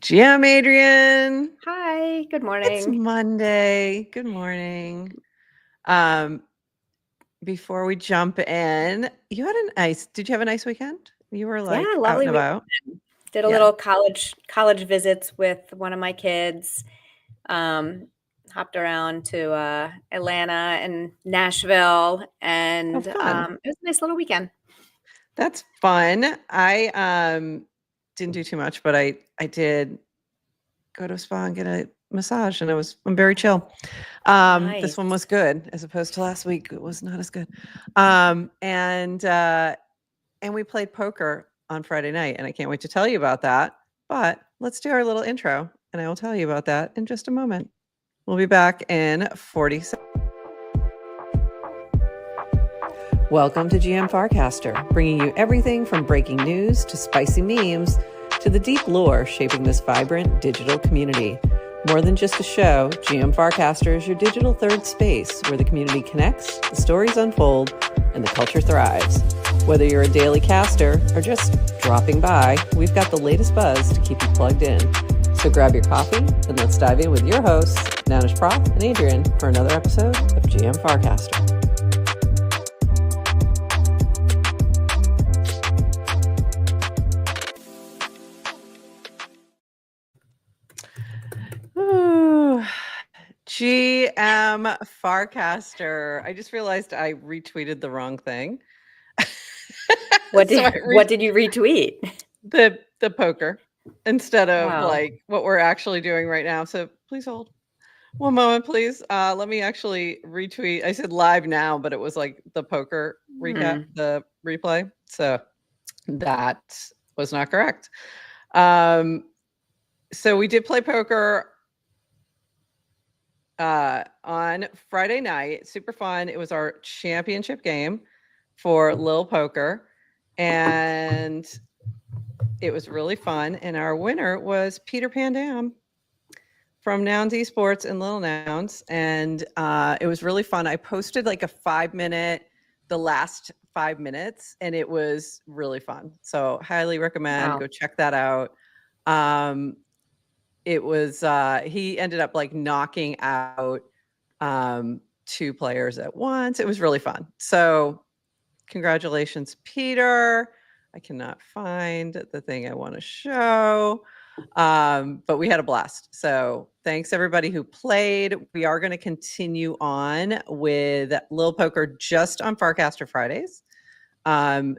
GM Adrian. Hi, good It's morning. Monday. Good morning. Um, Before we jump in, did you have a nice weekend? You were Yeah, like out lovely and about. weekend. Did a Yeah. little college visits with one of my kids. Um, Hopped around to Atlanta and Nashville, Oh, and fun. it was a nice little weekend. That's fun. I didn't do too much, but I did go to a spa and get a massage, and I'm very chill. This one Nice. was good as opposed to last week. It was not as good. And we played poker on Friday night, and I can't wait to tell you about that. But let's do our little intro, and I will tell you about that in just a moment. We'll be back in 40 seconds. Welcome to GM Farcaster, bringing you everything from breaking news to spicy memes to the deep lore shaping this vibrant digital community. More than just a show, GM Farcaster is your digital third space where the community connects, the stories unfold, and the culture thrives. Whether you're a daily caster or just dropping by, we've got the latest buzz to keep you plugged in. So grab your coffee and let's dive in with your hosts, Nanish Prof and Adrian, for another episode of GM Farcaster. Ooh. GM Farcaster. I just realized I retweeted the wrong thing. What did you retweet? The poker instead of Wow. like what we're actually doing right now. So please hold one moment, please. Let me actually retweet. I said live now, but it was like the poker recap, the replay. So that was not correct. So we did play poker on Friday night. Super fun. It was our championship game for Lil Poker, and it was really fun. And our winner was Peter Pandam from Nouns Esports and Little Nouns, and it was really fun. I posted like a 5-minute, the last 5 minutes, and it was really fun. So highly recommend. Wow. Go check that out. It was he ended up like knocking out 2 players at once. It was really fun. So congratulations, Peter. I cannot find the thing I want to show. But we had a blast. So thanks everybody who played. We are going to continue on with Lil Poker just on Farcaster Fridays.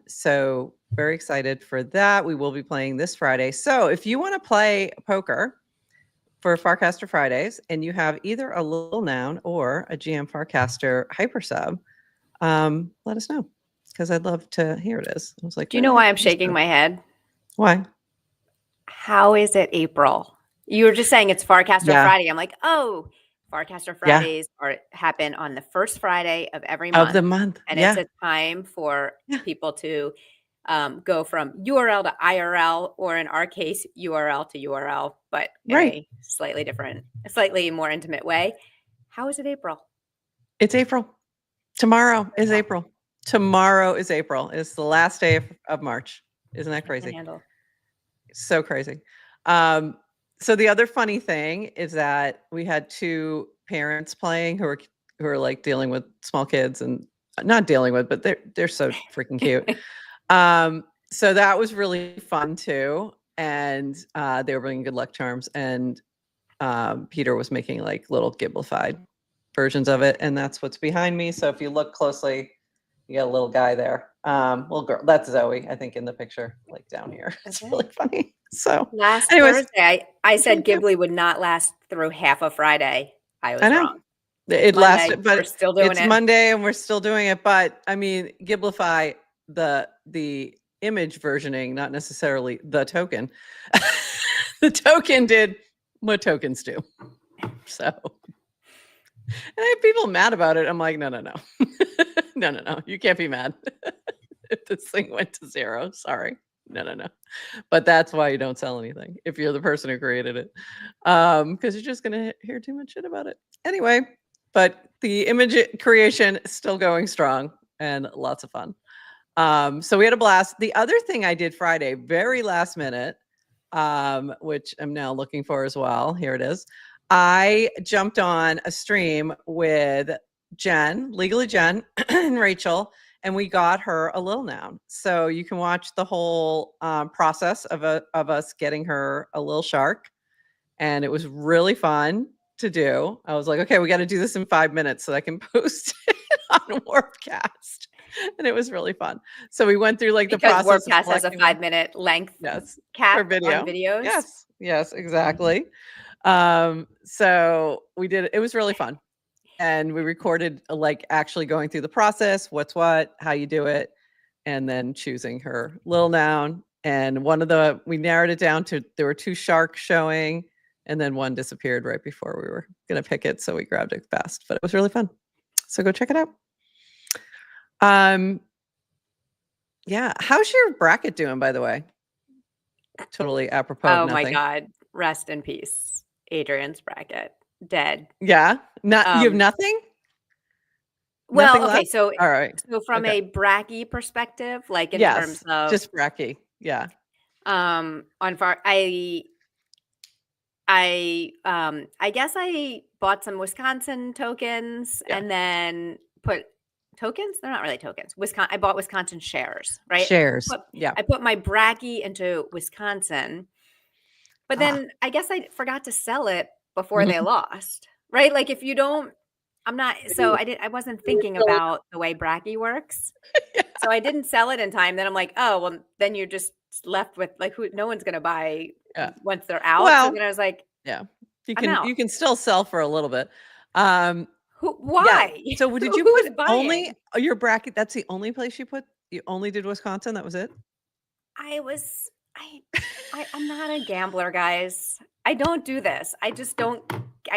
So very excited for that. We will be playing this Friday. So if you want to play poker for Farcaster Fridays and you have either a Little Noun or a GM Farcaster hyper sub, let us know because I'd love to hear it is. I was like, Do you know why I'm shaking my head? Why? How is it April? You were just saying it's Farcaster Friday. I'm like, oh, Farcaster Fridays happen on the first Friday of every month. Of the month. And it's a time for people to go from URL to IRL, or in our case, URL to URL, but in a slightly more intimate way. How is it April? It's April. Tomorrow is April. Tomorrow is April. It's the last day of March. Isn't that crazy? So crazy. So the other funny thing is that we had 2 parents playing who are like dealing with small kids, and not dealing with, but they're so freaking cute. So that was really fun too. And they were bringing good luck charms, and Peter was making like little Giblified versions of it, and that's what's behind me. So if you look closely, you got a little guy there. Little girl. That's Zoe, I think, in the picture, like down here. It's really funny. So last Thursday, I said Ghibli would not last through half of Friday. I was wrong. It lasted, but we're still doing it's Monday and we're still doing it. But I mean, Giblify, the image versioning, not necessarily the token. The token did what tokens do. So, and I have people mad about it. I'm like, no. No. You can't be mad if this thing went to 0. Sorry. No. But that's why you don't sell anything if you're the person who created it. Because you're just going to hear too much shit about it. Anyway, but the image creation is still going strong and lots of fun. So we had a blast. The other thing I did Friday, very last minute, which I'm now looking for as well. Here it is. I jumped on a stream with Jen, Legally Jen, and Rachel, and we got her a Lil Noun. So you can watch the whole process of us getting her a Lil Shark. And it was really fun to do. I was like, okay, we got to do this in 5 minutes so I can post it on Warpcast. And it was really fun. So we went through like the process. Warpcast has a 5-minute length cap for video. on videos. Yes, exactly. So we did, it was really fun. And we recorded like actually going through the process, what's what, how you do it, and then choosing her Lil Noun. And we narrowed it down to, there were 2 sharks showing, and then one disappeared right before we were going to pick it. So we grabbed it fast, but it was really fun. So go check it out. Yeah. How's your bracket doing, by the way? Totally apropos of nothing. Oh my God. Rest in peace. Adrian's bracket. Dead. Yeah. You have nothing? Well, nothing okay. left? So, all right. So from a bracky perspective, like in terms of just bracky. Yeah. On I guess I bought some Wisconsin tokens and then put tokens. They're not really tokens. I bought Wisconsin shares, right? Shares. I put my bracky into Wisconsin, but then I guess I forgot to sell it before they lost, right? Like if you don't, I wasn't thinking about the way bracky works. So I didn't sell it in time. Then I'm like, oh, well, then you're just left with like no one's going to buy once they're out. Well, so then I was like, you can still sell for a little bit. Why? Yeah. So did you put only your bracket? That's the only place you only did Wisconsin. That was it. I'm not a gambler, guys. I don't do this. I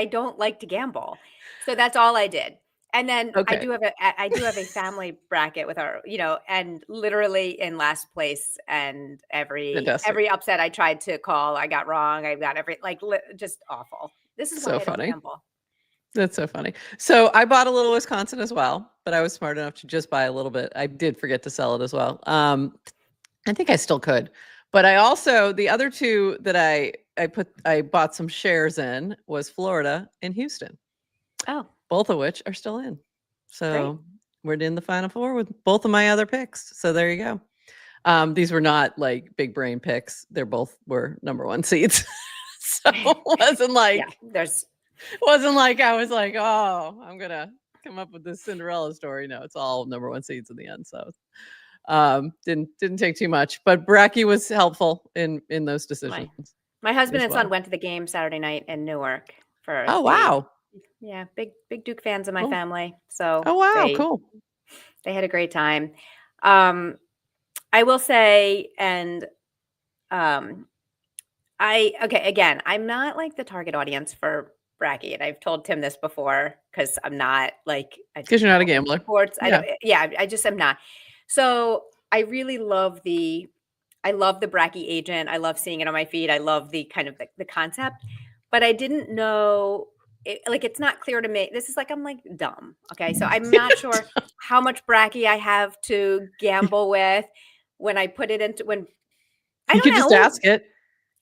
don't like to gamble. So that's all I did. And then I do have a family bracket with our, and literally in last place, and every upset I tried to call, I got wrong. I got just awful. This is so why funny. I don't gamble. That's so funny. So I bought a little Wisconsin as well, but I was smart enough to just buy a little bit. I did forget to sell it as well. I think I still could, but I also, the other 2 that I bought some shares in was Florida and Houston. Oh. Both of which are still in. So we're in the Final Four with both of my other picks. So there you go. These were not like big brain picks. They're both were number 1 seeds. So it wasn't like wasn't like I was like, oh, I'm gonna come up with this Cinderella story. No, it's all number 1 seeds in the end. So didn't take too much. But bracky was helpful in those decisions. My husband and son went to the game Saturday night in Newark for wow. Yeah, big Duke fans in my family. So cool. They had a great time. I will say, and again, I'm not like the target audience for bracky, and I've told Tim this before because I'm not like because you're not a gambler. Sports, I just am not. So I really love the bracky agent. I love seeing it on my feed. I love the kind of the concept, but I didn't know. It's not clear to me. This is I'm like dumb. Okay. So I'm not sure how much bracky I have to gamble with when I put it into you can just ask it.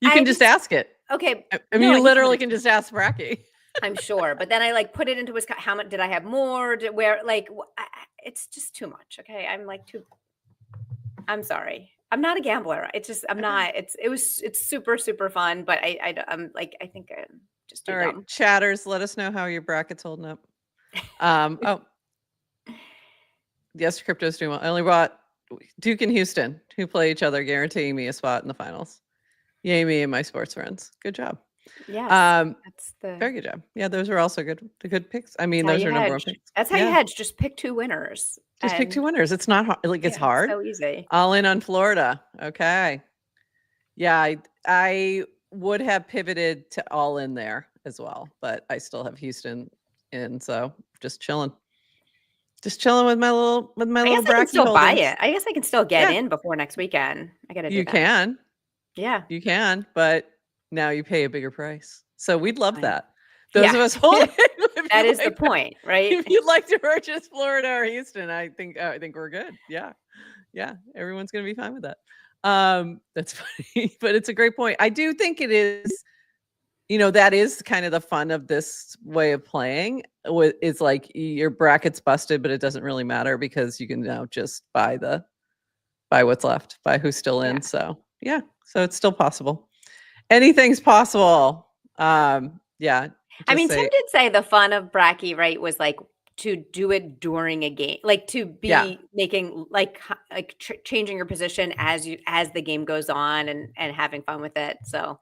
You can just ask it. Okay. I mean, you literally can just ask bracky. I'm sure. But then I put it into Wisconsin. How much did I have more? It's just too much. Okay. I'm sorry. I'm not a gambler. It's just, I'm not, it's super, super fun, but I'm like, I think I'm just too all right, dumb. Chatters, let us know how your bracket's holding up. Yes, crypto's doing well. I only bought Duke and Houston, who play each other, guaranteeing me a spot in the finals. Yay, me and my sports friends. Good job. Yes, that's very good job. Yeah, those are also good picks. I mean, those are number 1 picks. That's how you hedge. Just pick 2 winners. Just pick 2 winners. It's not hard. It's hard. So easy. All in on Florida. Okay. Yeah, I would have pivoted to all in there as well, but I still have Houston in. So just chilling. Just chilling with my little bracket. I can still buy it. I guess I can still get in before next weekend. I gotta do that. You can. Yeah. You can, but now you pay a bigger price. So we'd love that. Those of us holding that is the point, right? If you'd like to purchase Florida or Houston, I think we're good. Yeah. Everyone's gonna be fine with that. That's funny, but it's a great point. I do think it is, that is kind of the fun of this way of playing. It's like your bracket's busted, but it doesn't really matter because you can now just buy what's left, buy who's still in. So yeah, so it's still possible. Anything's possible. Yeah. I mean, Tim did say the fun of Bracky, right, was like to do it during a game, like to be making like changing your position as the game goes on and having fun with it. So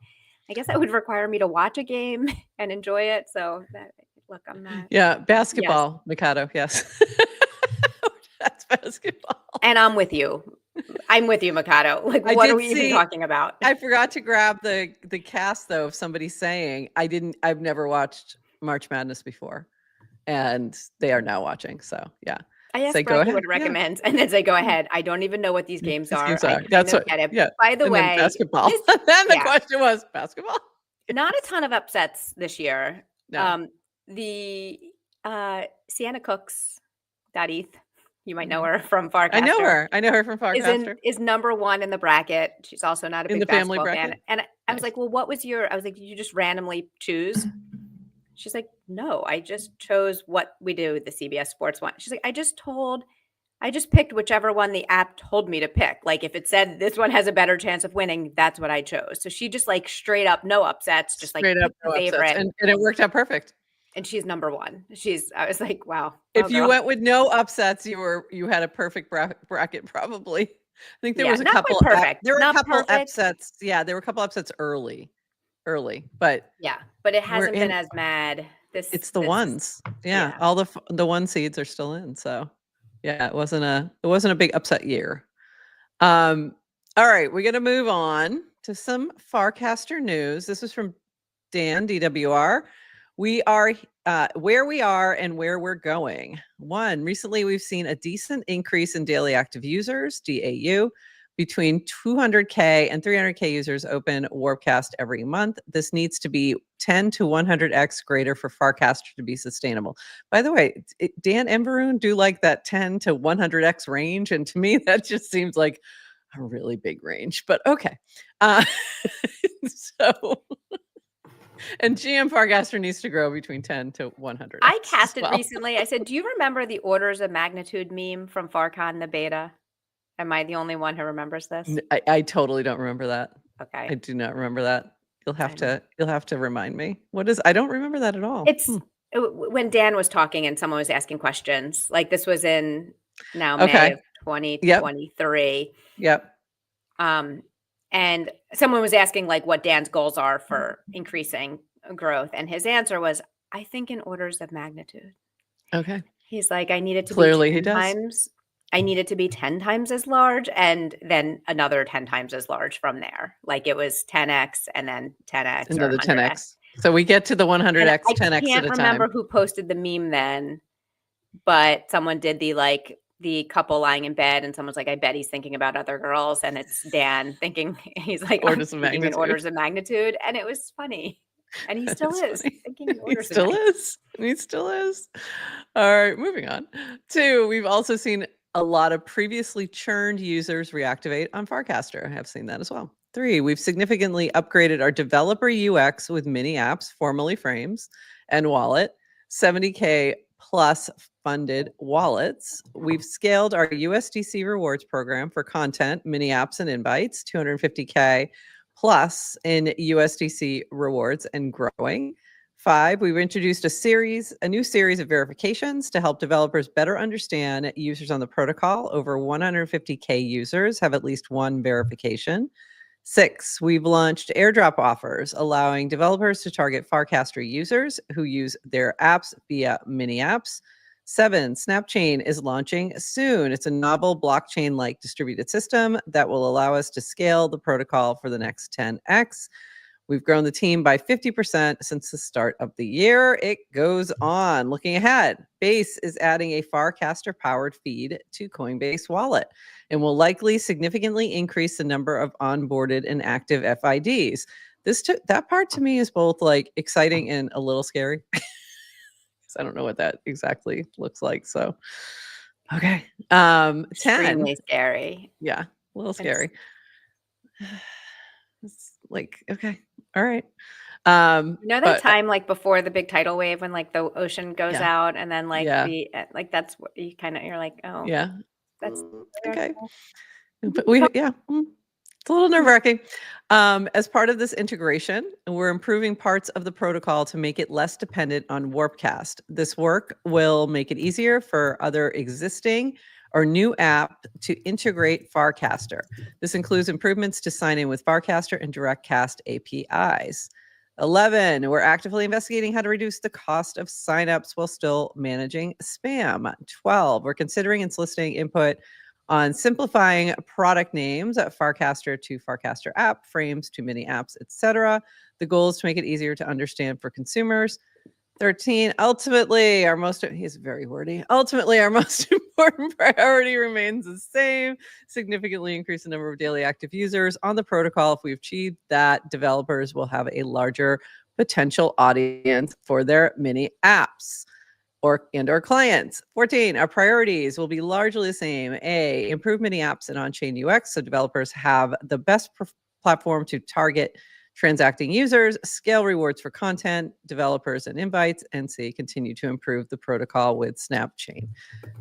I guess that would require me to watch a game and enjoy it. So look, I'm not. Yeah, basketball, yes. Mikado, yes. That's basketball. And I'm with you. I'm with you, Mikado. Like, what are we even talking about? I forgot to grab the cast though of somebody saying I've never watched March Madness before, and they are now watching. So yeah, I asked Bracky what it recommends, and then say, "Go ahead." I don't even know what these games are. That's what. Yeah. By the way, basketball. Then the question was basketball. Not a ton of upsets this year. No. The Sienna Cooks, .eth. You might know her from Farcaster. I know her from Farcaster. Is number 1 in the bracket. She's also not a big family basketball bracket. fan. And I was like, well, what was I was like, did you just randomly choose? She's like, no, I just chose what we do with the CBS Sports one. She's like, I just picked whichever one the app told me to pick. Like if it said this one has a better chance of winning, that's what I chose. So she just like straight up no upsets, just like straight up no favorite. And it worked out perfect. And she's number 1. I was like, wow. If you went with no upsets, you had a perfect bracket probably. I think there was a couple perfect. There were a couple upsets. Yeah, there were a couple upsets early, but yeah, but it hasn't been as mad. It's the ones. Yeah, all the 1 seeds are still in. So yeah, it wasn't a big upset year. All right, we're gonna move on to some Farcaster news. This is from Dan DWR. We are where we are and where we're going. 1, recently we've seen a decent increase in daily active users, DAU, between 200K and 300K users open Warpcast every month. This needs to be 10 to 100x greater for Farcaster to be sustainable. By the way, Dan and Varun do like that 10 to 100x range, and to me that just seems like a really big range. But okay, so. And GM Farcaster needs to grow between 10 to 100. I casted recently. I said, do you remember the orders of magnitude meme from Farcon, the beta? Am I the only one who remembers this? I totally don't remember that. Okay. I do not remember that. You'll have to remind me. I don't remember that at all. It's when Dan was talking and someone was asking questions. Like this was in May of 2023. Yep. And someone was asking like what Dan's goals are for increasing growth. And his answer was, I think in orders of magnitude. Okay. He's like, I need it to clearly be 10 he does. times. I need it to be 10 times as large and then another 10 times as large from there. Like it was 10x and then 10x. Another 10x. So we get to the 100x, 10x at a time. I can't remember who posted the meme then, but someone did the couple lying in bed and someone's like, I bet he's thinking about other girls. And it's Dan thinking, he's like, orders of magnitude. And it was funny. And he still is thinking in orders of magnitude. He still is. All right, moving on. 2, we've also seen a lot of previously churned users reactivate on Farcaster. I have seen that as well. 3, we've significantly upgraded our developer UX with mini apps, formerly Frames, and Wallet. 70K plus funded wallets. We've scaled our USDC rewards program for content, mini apps, and invites, 250K plus in USDC rewards and growing. 5, we've introduced a new series of verifications to help developers better understand users on the protocol. Over 150K users have at least 1 verification. 6, we've launched airdrop offers, allowing developers to target Farcaster users who use their apps via mini apps. 7, Snapchain is launching soon. It's a novel blockchain-like distributed system that will allow us to scale the protocol for the next 10x. We've grown the team by 50% since the start of the year. It goes on. Looking ahead, Base is adding a Farcaster-powered feed to Coinbase Wallet and will likely significantly increase the number of onboarded and active FIDs. That part to me is both like exciting and a little scary. I don't know what that exactly looks like. So, okay. 10. Extremely scary. Yeah, a little scary. It's like, okay, all right. You know that But time like before the big tidal wave when like the ocean goes yeah, out and then like yeah, the like that's what you kind of you're like, oh, yeah. that's Okay. But Oh, it's a little nerve-wracking. As part of this integration, we're improving parts of the protocol to make it less dependent on Warpcast. This work will make it easier for other existing or new app to integrate Farcaster. This includes improvements to sign in with Farcaster and DirectCast APIs. 11, we're actively investigating how to reduce the cost of signups while still managing spam. 12, we're considering and soliciting input on simplifying product names at Farcaster to Farcaster app, frames to mini apps, etc. The goal is to make it easier to understand for consumers. 13, ultimately, he's very wordy. Ultimately, our most important priority remains the same, significantly increase the number of daily active users on the protocol. If we achieve that, developers will have a larger potential audience for their mini apps or clients. 14, our priorities will be largely the same. A, improve mini apps and on-chain UX so developers have the best platform to target transacting users, scale rewards for content, developers, and invites, and C, continue to improve the protocol with Snapchain.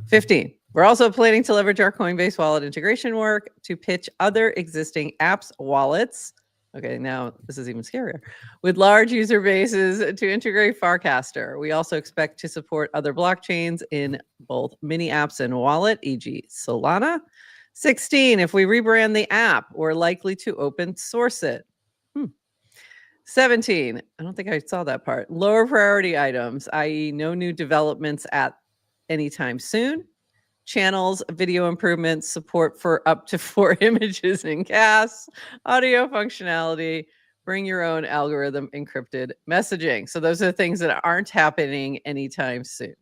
15, we're also planning to leverage our Coinbase wallet integration work to pitch other existing apps wallets. Okay, now this is even scarier. With large user bases to integrate Farcaster. We also expect to support other blockchains in both mini apps and wallet, e.g. Solana. 16, if we rebrand the app, we're likely to open source it. 17, I don't think I saw that part. Lower priority items, i.e. no new developments at any time soon. Channels, video improvements, support for up to 4 images in CAS, audio functionality, bring your own algorithm encrypted messaging. So those are the things that aren't happening anytime soon.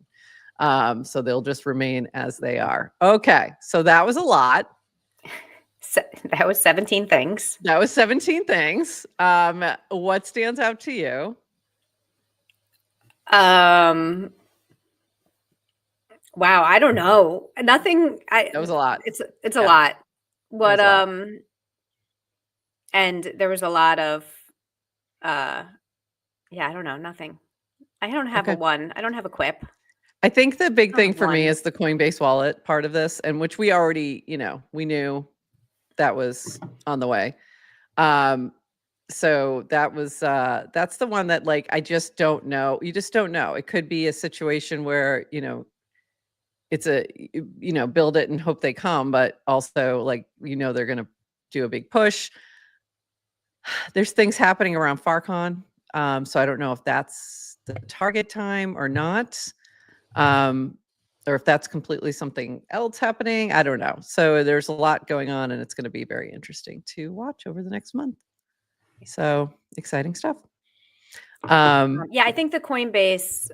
So they'll just remain as they are. Okay, so that was a lot. that was 17 things. That was 17 things. What stands out to you? Wow, I don't know. Nothing. That was a lot. It's a lot. What a lot. and there was a lot of yeah, I don't know, nothing. I don't have a one. I don't have a quip. I think the big thing for me one. is the Coinbase wallet part of this, and which we already, we knew that was on the way. So that was that's the one that like I just don't know. You just don't know. It could be a situation where, it's build it and hope they come, but also like they're gonna do a big push. There's things happening around Farcon. So I don't know if that's the target time or not. Or if that's completely something else happening. I don't know. So there's a lot going on, and it's going to be very interesting to watch over the next month. So exciting stuff. Yeah, I think the Coinbase,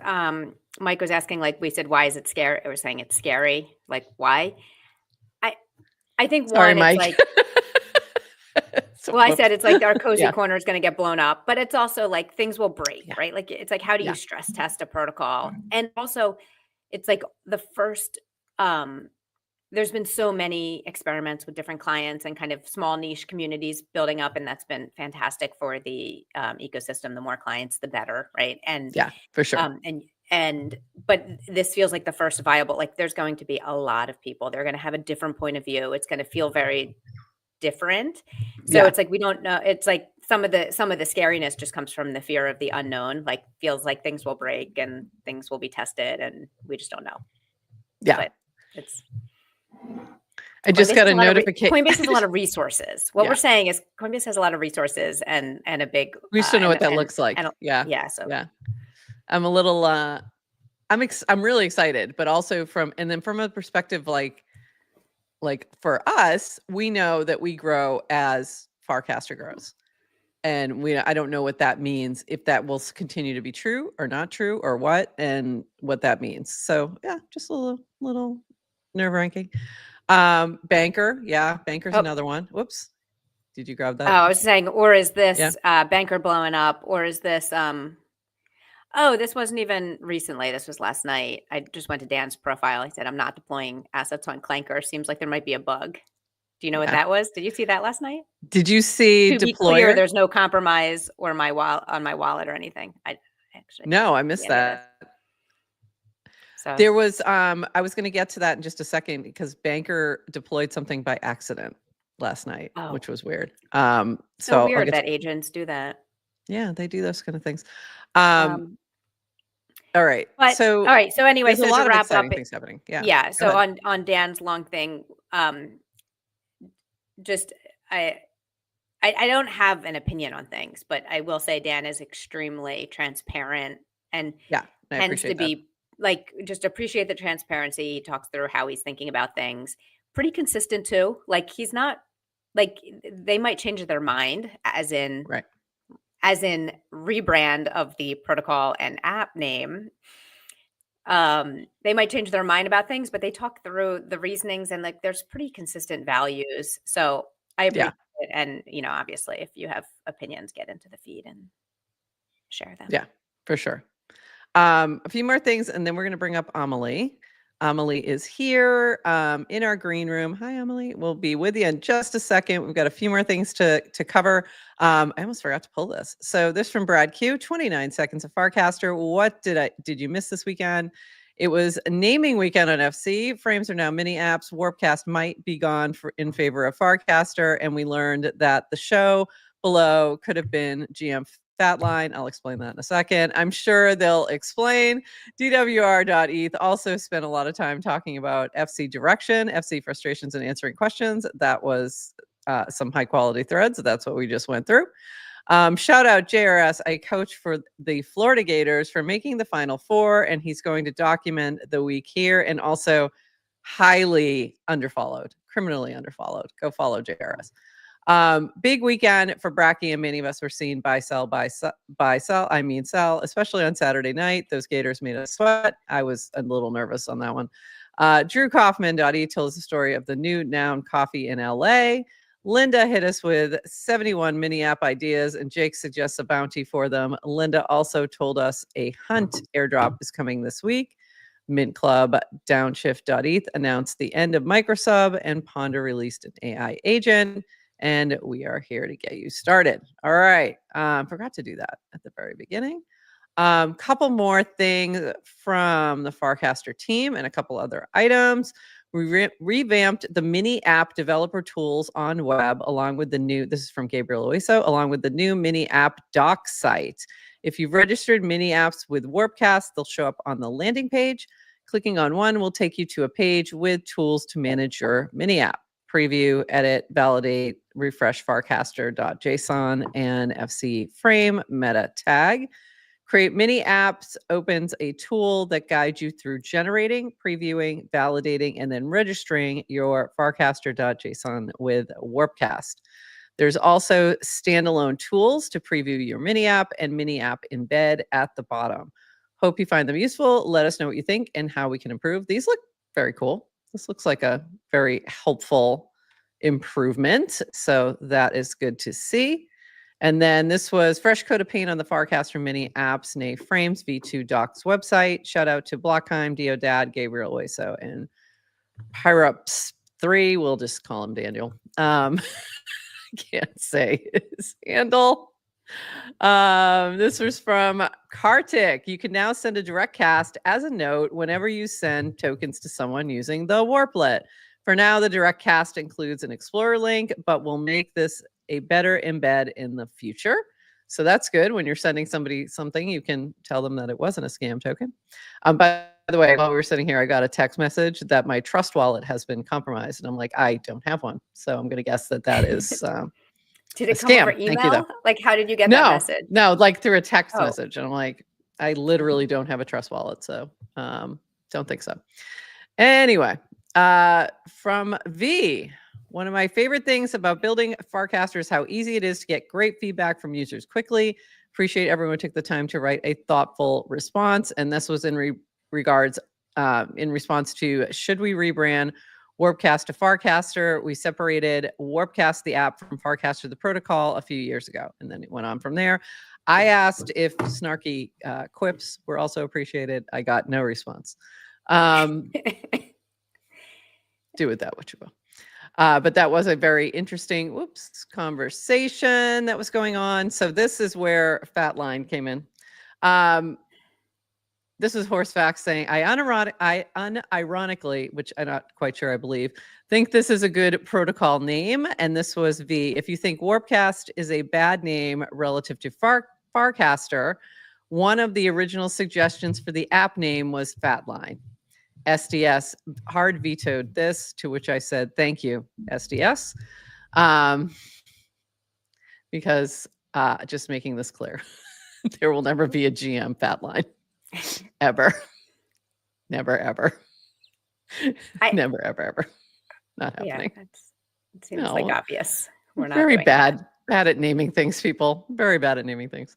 Mike was asking, like we said, why is it scary? I was saying it's scary. Like, why? I think Sorry, one, Mike. it's like, well, I said it's like our cozy corner is going to get blown up, but it's also like things will break, right? Like it's like, how do you stress test a protocol? And also it's like the first, there's been so many experiments with different clients and kind of small niche communities building up, and that's been fantastic for the ecosystem. The more clients, the better, right? And yeah, for sure. But this feels like the first viable. Like there's going to be a lot of people. They're going to have a different point of view. It's going to feel very different. So it's like we don't know. It's like some of the scariness just comes from the fear of the unknown. Like feels like things will break and things will be tested, and we just don't know. Yeah, but it's. I just got a notification. Coinbase has a lot of resources. What we're saying is Coinbase has a lot of resources and a big. We still know what that looks like. Yeah. So yeah, I'm a little. I'm really excited, but also from a perspective like for us, we know that we grow as Farcaster grows, and I don't know what that means, if that will continue to be true or not true or what, and what that means. So yeah, just a little nerve-wracking. Banker's another one. Whoops. Did you grab that? Oh, I was saying, or is this Banker blowing up, or is this this wasn't even recently. This was last night. I just went to Dan's profile. I said, I'm not deploying assets on Clanker. Seems like there might be a bug. Do you know what that was? Did you see that last night? Did you see To Deployer? be clear, there's no compromise or on my wallet or anything. No, I missed that. So there was I was going to get to that in just a second because Banker deployed something by accident last night, which was weird. So weird that agents do that. Yeah, they do those kind of things. All right. So anyway, there's a lot of exciting things happening. Yeah. Yeah. So on Dan's long thing, just I don't have an opinion on things, but I will say Dan is extremely transparent and tends to be like, just appreciate the transparency. He talks through how he's thinking about things. Pretty consistent too. Like he's not like they might change their mind as in rebrand of the protocol and app name. They might change their mind about things, but they talk through the reasonings and like there's pretty consistent values. So I appreciate it. And obviously if you have opinions, get into the feed and share them. Yeah, for sure. A few more things and then we're going to bring up Amelie. Amelie is here in our green room. Hi, Amelie. We'll be with you in just a second. We've got a few more things to cover. I almost forgot to pull this. So this from Brad Q, 29 seconds of Farcaster. What did you miss this weekend? It was naming weekend on FC. Frames are now mini apps. Warpcast might be gone in favor of Farcaster. And we learned that the show below could have been GM Fatline. I'll explain that in a second. I'm sure they'll explain. DWR.eth also spent a lot of time talking about FC direction, FC frustrations, and answering questions. That was some high quality threads. That's what we just went through. Shout out JRS, a coach for the Florida Gators, for making the Final Four, and he's going to document the week here, and also highly underfollowed, criminally underfollowed. Go follow JRS. Big weekend for Bracky, and many of us were seeing buy, sell, especially on Saturday night. Those Gators made us sweat. I was a little nervous on that one. Drew Kaufman.e tells the story of the new Noun Coffee in LA. Linda hit us with 71 mini app ideas, and Jake suggests a bounty for them. Linda also told us a Hunt airdrop is coming this week. Mint Club Downshift.eth announced the end of Microsub, and Ponder released an AI agent. And we are here to get you started. All right. Forgot to do that at the very beginning. Couple more things from the Farcaster team and a couple other items. We revamped the mini app developer tools on web along with the new, this is from Gabriel Oiso, along with the new mini app doc site. If you've registered mini apps with Warpcast, they'll show up on the landing page. Clicking on one will take you to a page with tools to manage your mini app. Preview, edit, validate, refresh Farcaster.json and FC frame meta tag. Create mini apps opens a tool that guides you through generating, previewing, validating, and then registering your Farcaster.json with Warpcast. There's also standalone tools to preview your mini app and mini app embed at the bottom. Hope you find them useful. Let us know what you think and how we can improve. These look very cool. This looks like a very helpful improvement. So that is good to see. And then this was fresh coat of paint on the Farcaster mini apps, nay frames, V2 Docs website. Shout out to Blockheim, Diodad, Gabriel Oiso, and Pyrups3. We'll just call him Daniel. I can't say his handle. This was from Kartik. You can now send a direct cast as a note whenever you send tokens to someone using the Warplet. For now, the direct cast includes an Explorer link, but we'll make this a better embed in the future. So that's good. When you're sending somebody something, you can tell them that it wasn't a scam token. By the way, while we were sitting here, I got a text message that my Trust wallet has been compromised. And I'm like, I don't have one. So I'm going to guess that is did it come over email? Thank you, though. Like, how did you get that message? No, like through a text message. And I'm like, I literally don't have a Trust wallet. So don't think so. Anyway, from V, one of my favorite things about building Farcaster is how easy it is to get great feedback from users quickly. Appreciate everyone who took the time to write a thoughtful response. And this was in response to, should we rebrand Warpcast to Farcaster? We separated Warpcast, the app, from Farcaster, the protocol, a few years ago. And then it went on from there. I asked if snarky quips were also appreciated. I got no response. Do with that what you will. But that was a very interesting, conversation that was going on. So this is where Fat Line came in. This is Horsefax saying, I unironically, which I'm not quite sure I believe, think this is a good protocol name. And this was V. If you think Warpcast is a bad name relative to Farcaster, one of the original suggestions for the app name was Fatline. SDS hard vetoed this, to which I said, thank you, SDS. Because just making this clear, there will never be a GM Fatline. Ever. Never, ever. Never, ever. Not happening. Yeah, it seems like obvious. We're not very bad at naming things, people. Very bad at naming things.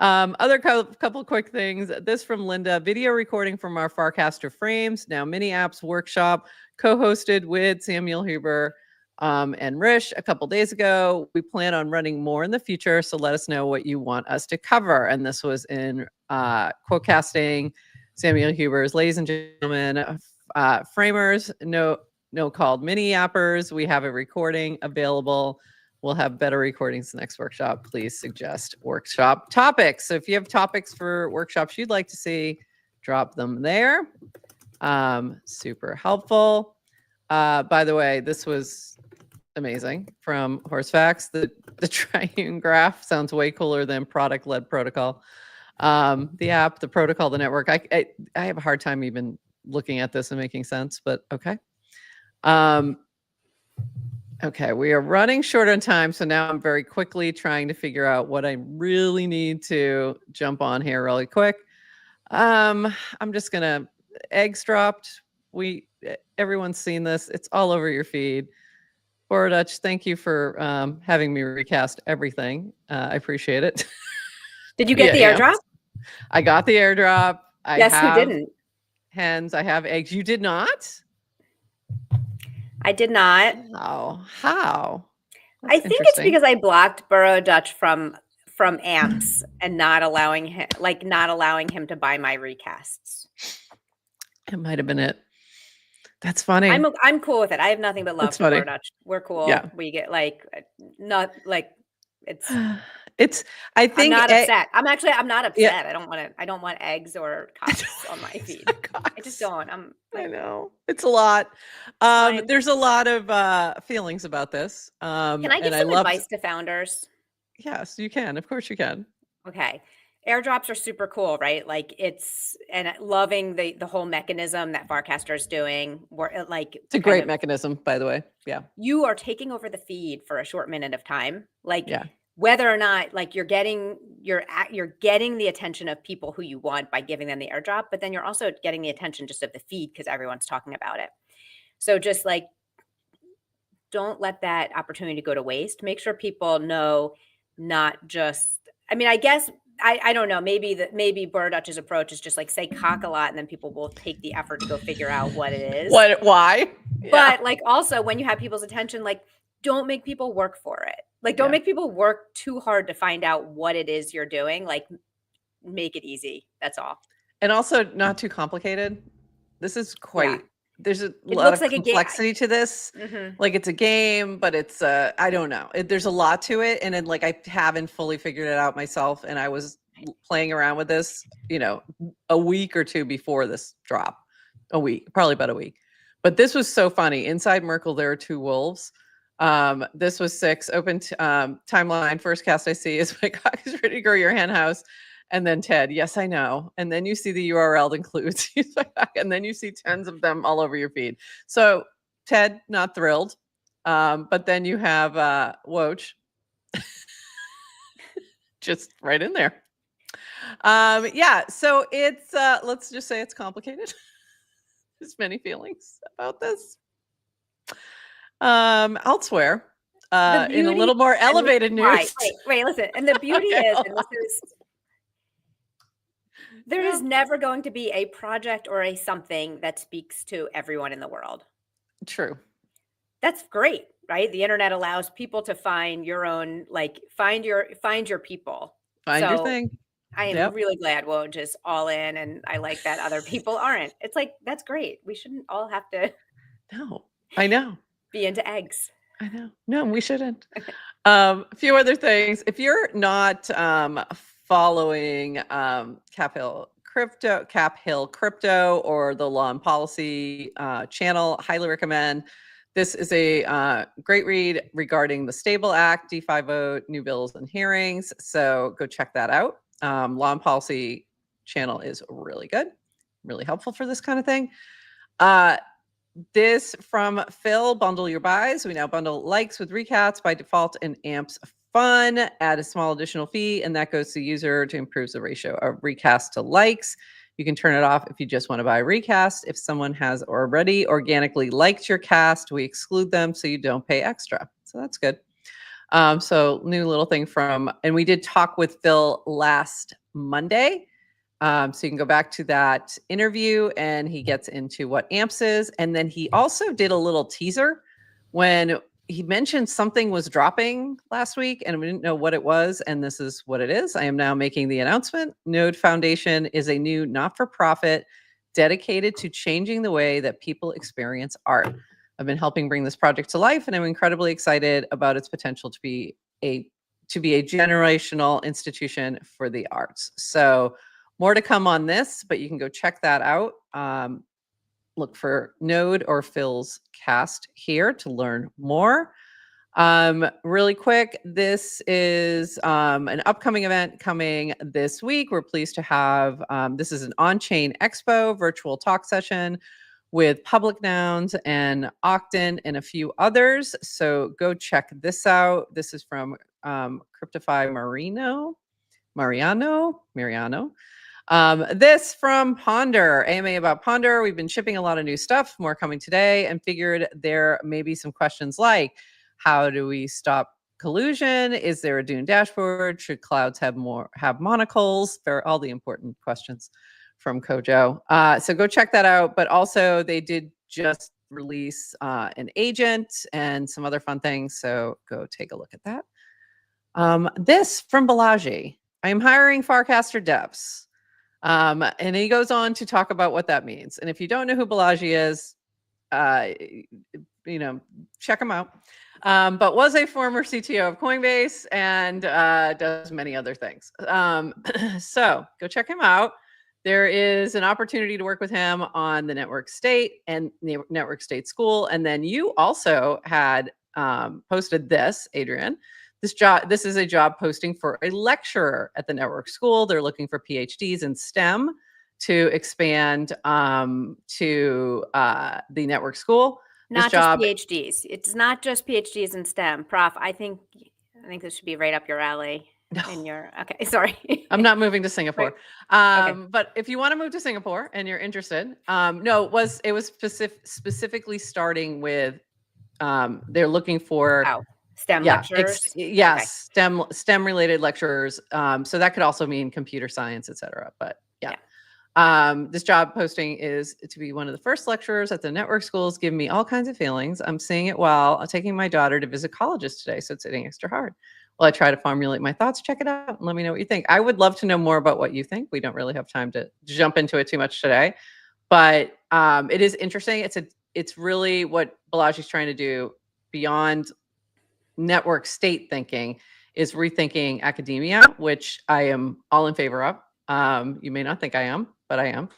Other couple quick things. This from Linda. Video recording from our Farcaster frames. Now Mini Apps Workshop, co-hosted with Samuel Huber and Rish a couple days ago. We plan on running more in the future, so let us know what you want us to cover. And this was in quote-casting Samuel Huber's, ladies and gentlemen, framers, no called mini appers. We have a recording available. We'll have better recordings next workshop. Please suggest workshop topics. So if you have topics for workshops you'd like to see, drop them there. Super helpful. By the way, this was amazing from Horsefax. The triune graph sounds way cooler than product-led protocol. The app, the protocol, the network. I have a hard time even looking at this and making sense, but okay. Okay, we are running short on time, so now I'm very quickly trying to figure out what I really need to jump on here really quick. I'm just gonna, eggs dropped. Everyone's seen this. It's all over your feed. Borodutch, thank you for having me recast everything. I appreciate it. Did you get the airdrop? I got the airdrop. Yes, who didn't? Hens, I have eggs. You did not? I did not. Oh, how? I think it's because I blocked Burrow Dutch from amps and not allowing him to buy my recasts. It might have been it. That's funny. I'm cool with it. I have nothing but love for Burrow Dutch. We're cool. Yeah. We get it's I think I'm not upset. I'm not upset. Yeah. I don't want eggs or cocks on my feed. I just don't. I know. It's a lot. There's a lot of feelings about this. Can I give some advice to founders? Yes, you can. Of course you can. Okay. Airdrops are super cool, right? And loving the whole mechanism that Farcaster is doing. It's a great mechanism, by the way. Yeah. You are taking over the feed for a short minute of time. Whether or not you're getting the attention of people who you want by giving them the airdrop, but then you're also getting the attention just of the feed because everyone's talking about it. So just don't let that opportunity go to waste. Make sure people know, not just, I guess, I don't know, maybe Burrow Dutch's approach is just say cock a lot and then people will take the effort to go figure out what it is. Why? But also when you have people's attention, don't make people work for it. Don't make people work too hard to find out what it is you're doing. Make it easy. That's all. And also not too complicated. This is quite, there's a lot of complexity to this. Mm-hmm. It's a game, but it's, I don't know. There's a lot to it. And then I haven't fully figured it out myself. And I was playing around with this, a week or two before this drop. Probably about a week. But this was so funny. Inside Merkle, there are two wolves. This was 6 open timeline. First cast I see is my cock is ready to grow your hen house. And then Ted, yes, I know. And then you see the URL includes, and then you see tons of them all over your feed. So Ted, not thrilled. But then you have Woach just right in there. So it's, let's just say it's complicated. There's many feelings about this. Elsewhere, in a little more elevated news. Wait, listen. And the beauty is, and this is, there is never going to be a project or a something that speaks to everyone in the world. True. That's great, right? The internet allows people to find your own, find your people. Find your thing. I am really glad Woj is all in, and I like that other people aren't. It's that's great. We shouldn't all have to. No, I know. be into eggs. I know. No, we shouldn't. A few other things. If you're not following Cap Hill Crypto, or the Law and Policy channel, highly recommend. This is a great read regarding the Stable Act, DeFi vote, new bills and hearings. So go check that out. Law and Policy channel is really good, really helpful for this kind of thing. This from Phil, bundle your buys. We now bundle likes with recasts by default and amps fun. Add a small additional fee, and that goes to the user to improve the ratio of recast to likes. You can turn it off if you just want to buy recast. If someone has already organically liked your cast, we exclude them so you don't pay extra. So that's good. So new little thing from, and we did talk with Phil last Monday. So you can go back to that interview and he gets into what AMPS is. And then he also did a little teaser when he mentioned something was dropping last week and we didn't know what it was. And this is what it is. I am now making the announcement. Node Foundation is a new not-for-profit dedicated to changing the way that people experience art. I've been helping bring this project to life and I'm incredibly excited about its potential to be a generational institution for the arts. So more to come on this, but you can go check that out. Look for Node or Phil's cast here to learn more. Really quick, this is an upcoming event coming this week. We're pleased to have, this is an on-chain expo virtual talk session with Public Nouns and Octon and a few others. So go check this out. This is from Cryptify Mariano. This from Ponder, AMA about Ponder. We've been shipping a lot of new stuff, more coming today, and figured there may be some questions like, how do we stop collusion? Is there a Dune dashboard? Should clouds have monocles? They're all the important questions from Kojo. So go check that out. But also they did just release an agent and some other fun things. So go take a look at that. This from Balaji. I am hiring Farcaster devs. And he goes on to talk about what that means. And if you don't know who Balaji is, check him out. But was a former CTO of Coinbase and does many other things. So go check him out. There is an opportunity to work with him on the Network State and the Network State School. And then you also had posted this, Adrian. This is a job posting for a lecturer at the Network School. They're looking for PhDs in STEM to expand to the Network School. Not just PhDs. It's not just PhDs in STEM. Prof, I think this should be right up your alley. No. Okay, sorry. I'm not moving to Singapore. Right. Okay. But if you want to move to Singapore and you're interested, no, it was specifically starting with they're looking for STEM lecturers. Yes, okay. STEM related lecturers. So that could also mean computer science, etc. But yeah. This job posting is to be one of the first lecturers at the network schools. Give me all kinds of feelings. I'm seeing it while taking my daughter to visit colleges today, so it's hitting extra hard. Well, I try to formulate my thoughts. Check it out and let me know what you think. I would love to know more about what you think. We don't really have time to jump into it too much today, but it is interesting. It's really what Balaji's trying to do beyond network state thinking is rethinking academia, which I am all in favor of. You may not think I am, but I am.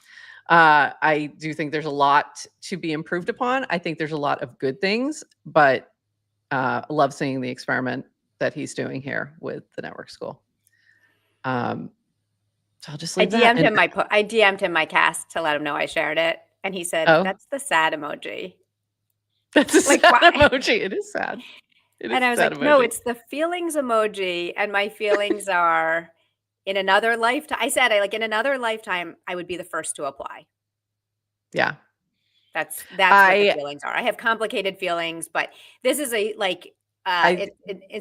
I do think there's a lot to be improved upon. I think there's a lot of good things, but I love seeing the experiment that he's doing here with the network school. So I'll just leave that. I DM'd him my cast to let him know I shared it, and he said, "That's the sad emoji." That's a sad emoji. It is sad. And I was like, "No, it's the feelings emoji, and my feelings are." In another lifetime, I said, in another lifetime, I would be the first to apply. Yeah. That's what the feelings are. I have complicated feelings, but this is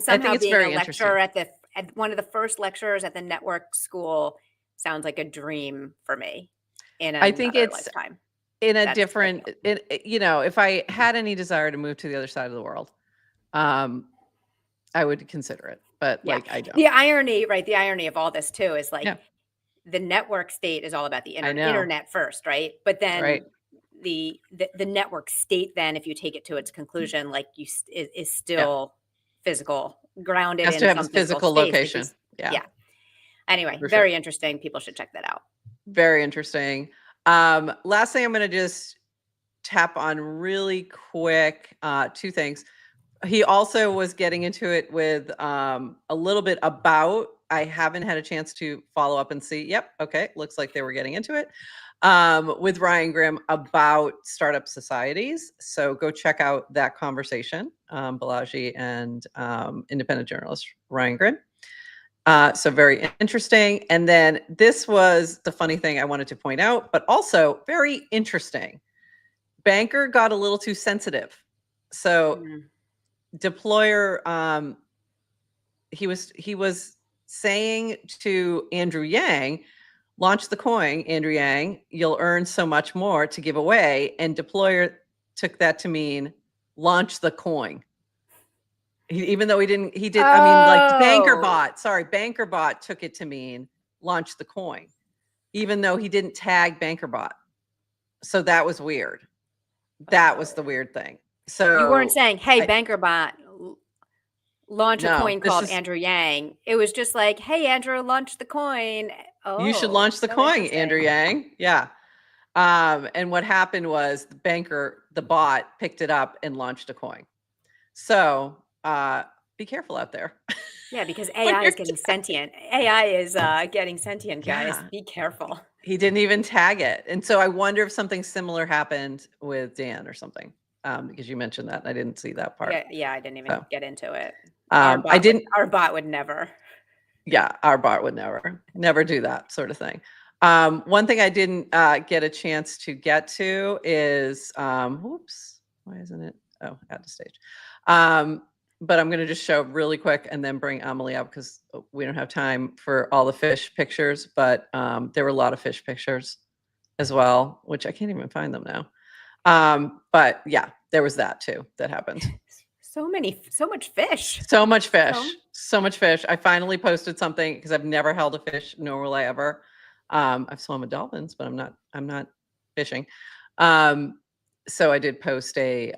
somehow being a lecturer at one of the first lecturers at the network school sounds like a dream for me in another lifetime. In a different, if I had any desire to move to the other side of the world, I would consider it. But I don't. The irony of all this too is the network state is all about the internet first, right? But then the network state, then if you take it to its conclusion, like is still physical, grounded has in to have a some physical physical space, location. yeah. Anyway, For very sure. interesting. People should check that out. Very interesting. Last thing I'm going to just tap on really quick, two things. He also was getting into it with a little bit about, I haven't had a chance to follow up and see. Yep. Okay. Looks like they were getting into it with Ryan Grimm about startup societies. So go check out that conversation, Balaji and independent journalist Ryan Grimm. So very interesting. And then this was the funny thing I wanted to point out, but also very interesting. Banker got a little too sensitive. So Deployer, he was saying to Andrew Yang, launch the coin, Andrew Yang, you'll earn so much more to give away. And Deployer took that to mean launch the coin. Even though he did, I mean, like BankerBot took it to mean launch the coin, even though he didn't tag BankerBot. So that was weird. That was the weird thing. So you weren't saying, hey, BankerBot, launch a coin called Andrew Yang. It was just like, hey, Andrew, launch the coin. Oh, you should launch the coin, Andrew Yang. Yeah. And what happened was the bot picked it up and launched a coin. So be careful out there. Yeah, because AI is getting sentient. AI is getting sentient, guys. Yeah. Be careful. He didn't even tag it. And so I wonder if something similar happened with Dan or something, because you mentioned that and I didn't see that part. Yeah, I didn't even get into it. Our bot would never. Yeah, our bot would never do that sort of thing. One thing I didn't get a chance to get to is, whoops, why isn't it? Oh, add to stage. But I'm going to just show really quick and then bring Amelie up because we don't have time for all the fish pictures, but there were a lot of fish pictures as well, which I can't even find them now. But yeah, there was that too that happened. So much fish. So much fish. I finally posted something because I've never held a fish, nor will I ever. I've swum with dolphins, but I'm not fishing. So I did post a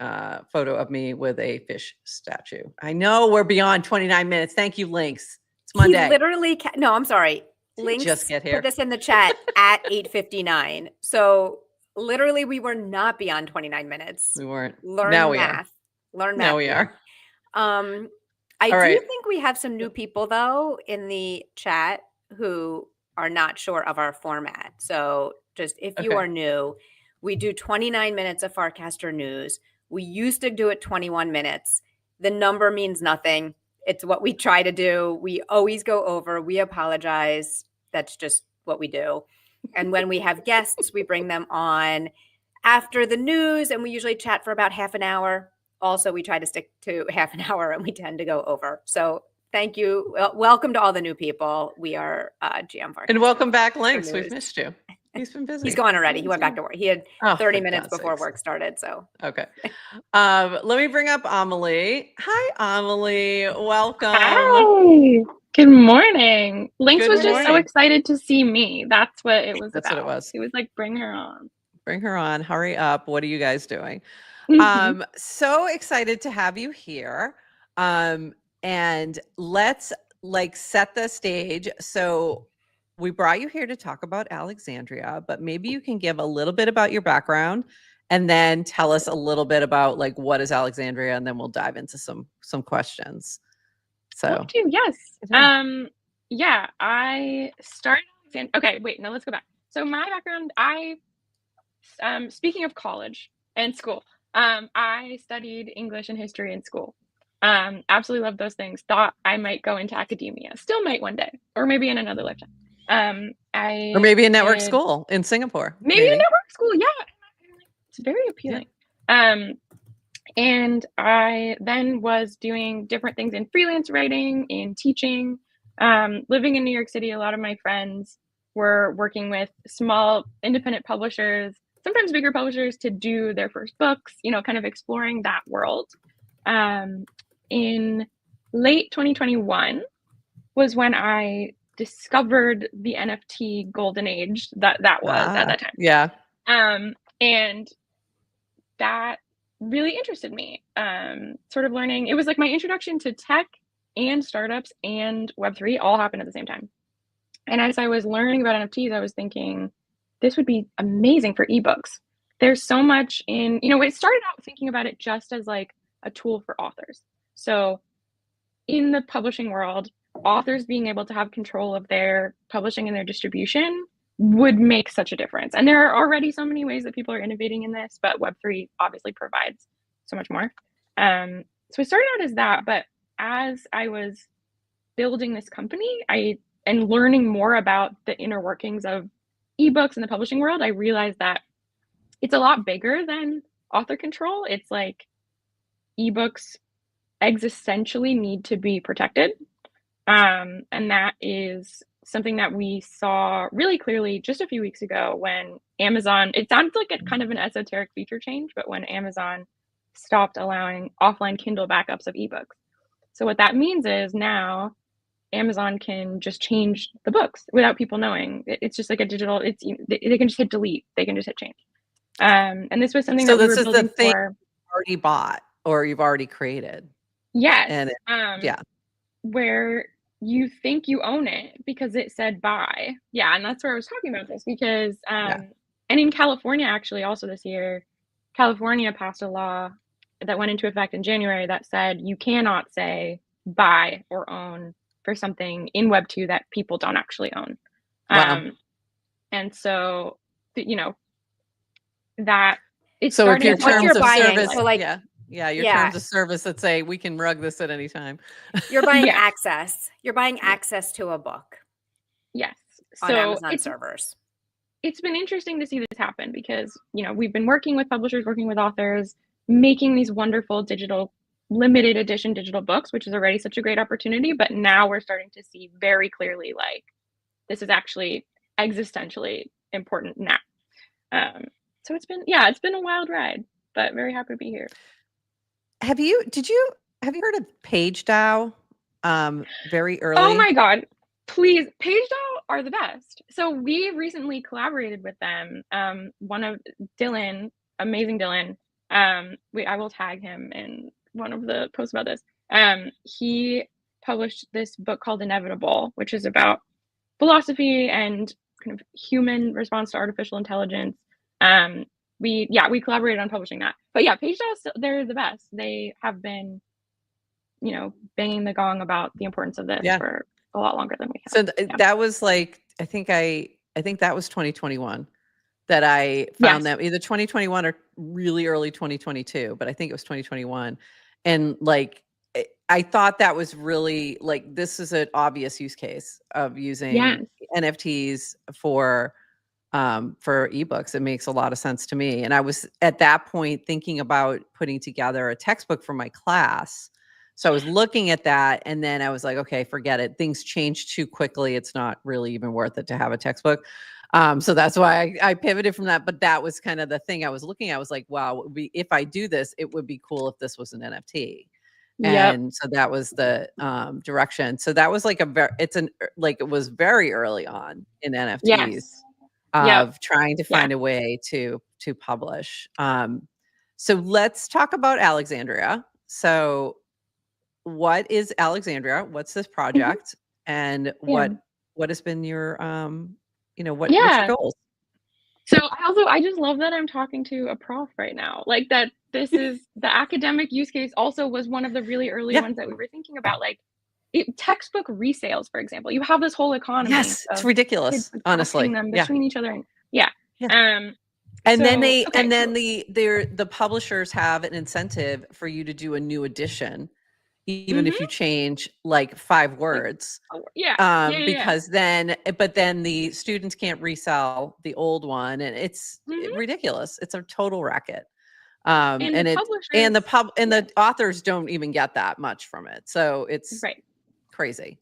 photo of me with a fish statue. I know we're beyond 29 minutes. Thank you, Lynx. It's Monday. He literally, no, I'm sorry. Lynx just get here. Put this in the chat at 8:59. So literally we were not beyond 29 minutes. We weren't. Learn now math. Learn math. Now we are. I do think we have some new people though in the chat who are not sure of our format. So just if you are new, we do 29 minutes of Farcaster news. We used to do it 21 minutes. The number means nothing. It's what we try to do. We always go over. We apologize. That's just what we do. And when we have guests, we bring them on after the news, and we usually chat for about half an hour. Also, we try to stick to half an hour, and we tend to go over. So thank you. Welcome to all the new people. We are GM Farcaster. And welcome back, Lynx. We've missed you. He's been busy. He's gone already. He went back to work. He had 30 minutes before work started. So okay. Let me bring up Amelie. Hi, Amelie. Welcome. Hi. Good morning. Lynx was just so excited to see me. That's what it was about. That's what it was. He was like, bring her on. Bring her on. Hurry up. What are you guys doing? So excited to have you here. And let's set the stage. So we brought you here to talk about Alexandria, but maybe you can give a little bit about your background and then tell us a little bit about what is Alexandria, and then we'll dive into some questions. So yes. Yeah, I started okay, wait, no, let's go back. So my background, speaking of college and school, I studied English and history in school. Absolutely loved those things. Thought I might go into academia. Still might one day, or maybe in another lifetime. Or maybe a network school in Singapore. Maybe a network school, yeah. It's very appealing. Yeah. And I then was doing different things in freelance writing, in teaching. Living in New York City, a lot of my friends were working with small independent publishers, sometimes bigger publishers, to do their first books, kind of exploring that world. In late 2021 was when I discovered the NFT golden age that was at that time. Yeah. And that really interested me. Sort of learning, it was like my introduction to tech and startups and Web3 all happened at the same time. And as I was learning about NFTs, I was thinking, this would be amazing for ebooks. There's so much in, it started out thinking about it just as like a tool for authors. So in the publishing world, authors being able to have control of their publishing and their distribution would make such a difference. And there are already so many ways that people are innovating in this, but Web3 obviously provides so much more. So I started out as that, but as I was building this company, and learning more about the inner workings of ebooks in the publishing world, I realized that it's a lot bigger than author control. It's like ebooks existentially need to be protected. And that is something that we saw really clearly just a few weeks ago when Amazon, it sounds like a kind of an esoteric feature change, but when Amazon stopped allowing offline Kindle backups of ebooks. So what that means is now Amazon can just change the books without people knowing. It's just like a digital, they can just hit delete, they can just hit change. And this was something that we were building for. You've already bought or you've already created. Yes. And where you think you own it because it said buy. Yeah. And that's where I was talking about this because, and in California, actually also this year, California passed a law that went into effect in January that said you cannot say buy or own for something in Web2 that people don't actually own. Wow. And so, that it's so starting if your terms of service, so like, your terms of service that say we can rug this at any time. You're buying access. You're buying access to a book. Yes. On Amazon servers. It's been interesting to see this happen because, we've been working with publishers, working with authors, making these wonderful limited edition digital books, which is already such a great opportunity. But now we're starting to see very clearly, like, this is actually existentially important now. So it's been a wild ride, but very happy to be here. Have you heard of PageDAO? Very early. Oh my God. Please, PageDAO are the best. So we recently collaborated with them. One of Dylan, amazing Dylan. I will tag him in one of the posts about this. He published this book called Inevitable, which is about philosophy and kind of human response to artificial intelligence. We collaborated on publishing that. But yeah, PageDAO, they're the best. They have been, banging the gong about the importance of this for a lot longer than we have. So that was like, I think that was 2021 that I found them, either 2021 or really early 2022, but I think it was 2021. And like, I thought that was really like, this is an obvious use case of using NFTs for ebooks. It makes a lot of sense to me. And I was at that point thinking about putting together a textbook for my class. So I was looking at that and then I was like, okay, forget it. Things change too quickly. It's not really even worth it to have a textbook. So that's why I pivoted from that. But that was kind of the thing I was looking at. I was like, wow, if I do this, it would be cool if this was an NFT. And so that was the direction. So that was like it was very early on in NFTs of trying to find a way to publish. So let's talk about Alexandria. So what is Alexandria? What's this project? And what has been your what's your goals? So I just love that I'm talking to a prof right now. Like that this is the academic use case also was one of the really early ones that we were thinking about. Like textbook resales, for example. You have this whole economy. Yes, it's ridiculous, honestly. Them between each other. And then the publishers have an incentive for you to do a new edition, even if you change like 5 words. Because then the students can't resell the old one, and it's ridiculous. It's a total racket. And the authors don't even get that much from it. So it's crazy.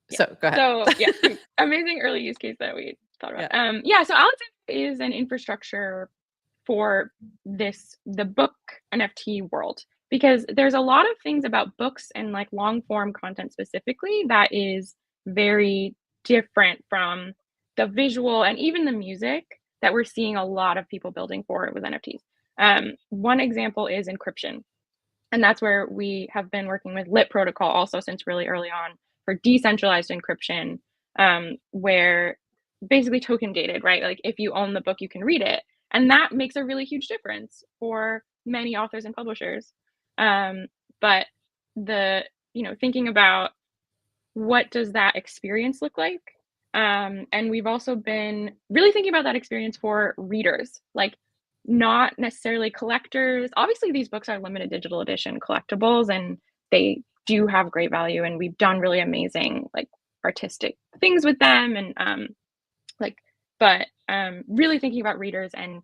So go ahead. So amazing early use case that we thought about. So Alexandria is an infrastructure for the book NFT world, because there's a lot of things about books and like long form content specifically that is very different from the visual and even the music that we're seeing a lot of people building for with NFTs. One example is encryption. And that's where we have been working with Lit Protocol also since really early on for decentralized encryption, where basically token gated, right? Like if you own the book, you can read it. And that makes a really huge difference for many authors and publishers. But thinking about what does that experience look like? And we've also been really thinking about that experience for readers, like not necessarily collectors. Obviously, these books are limited digital edition collectibles, and they do have great value. And we've done really amazing, like artistic things with them, and really thinking about readers and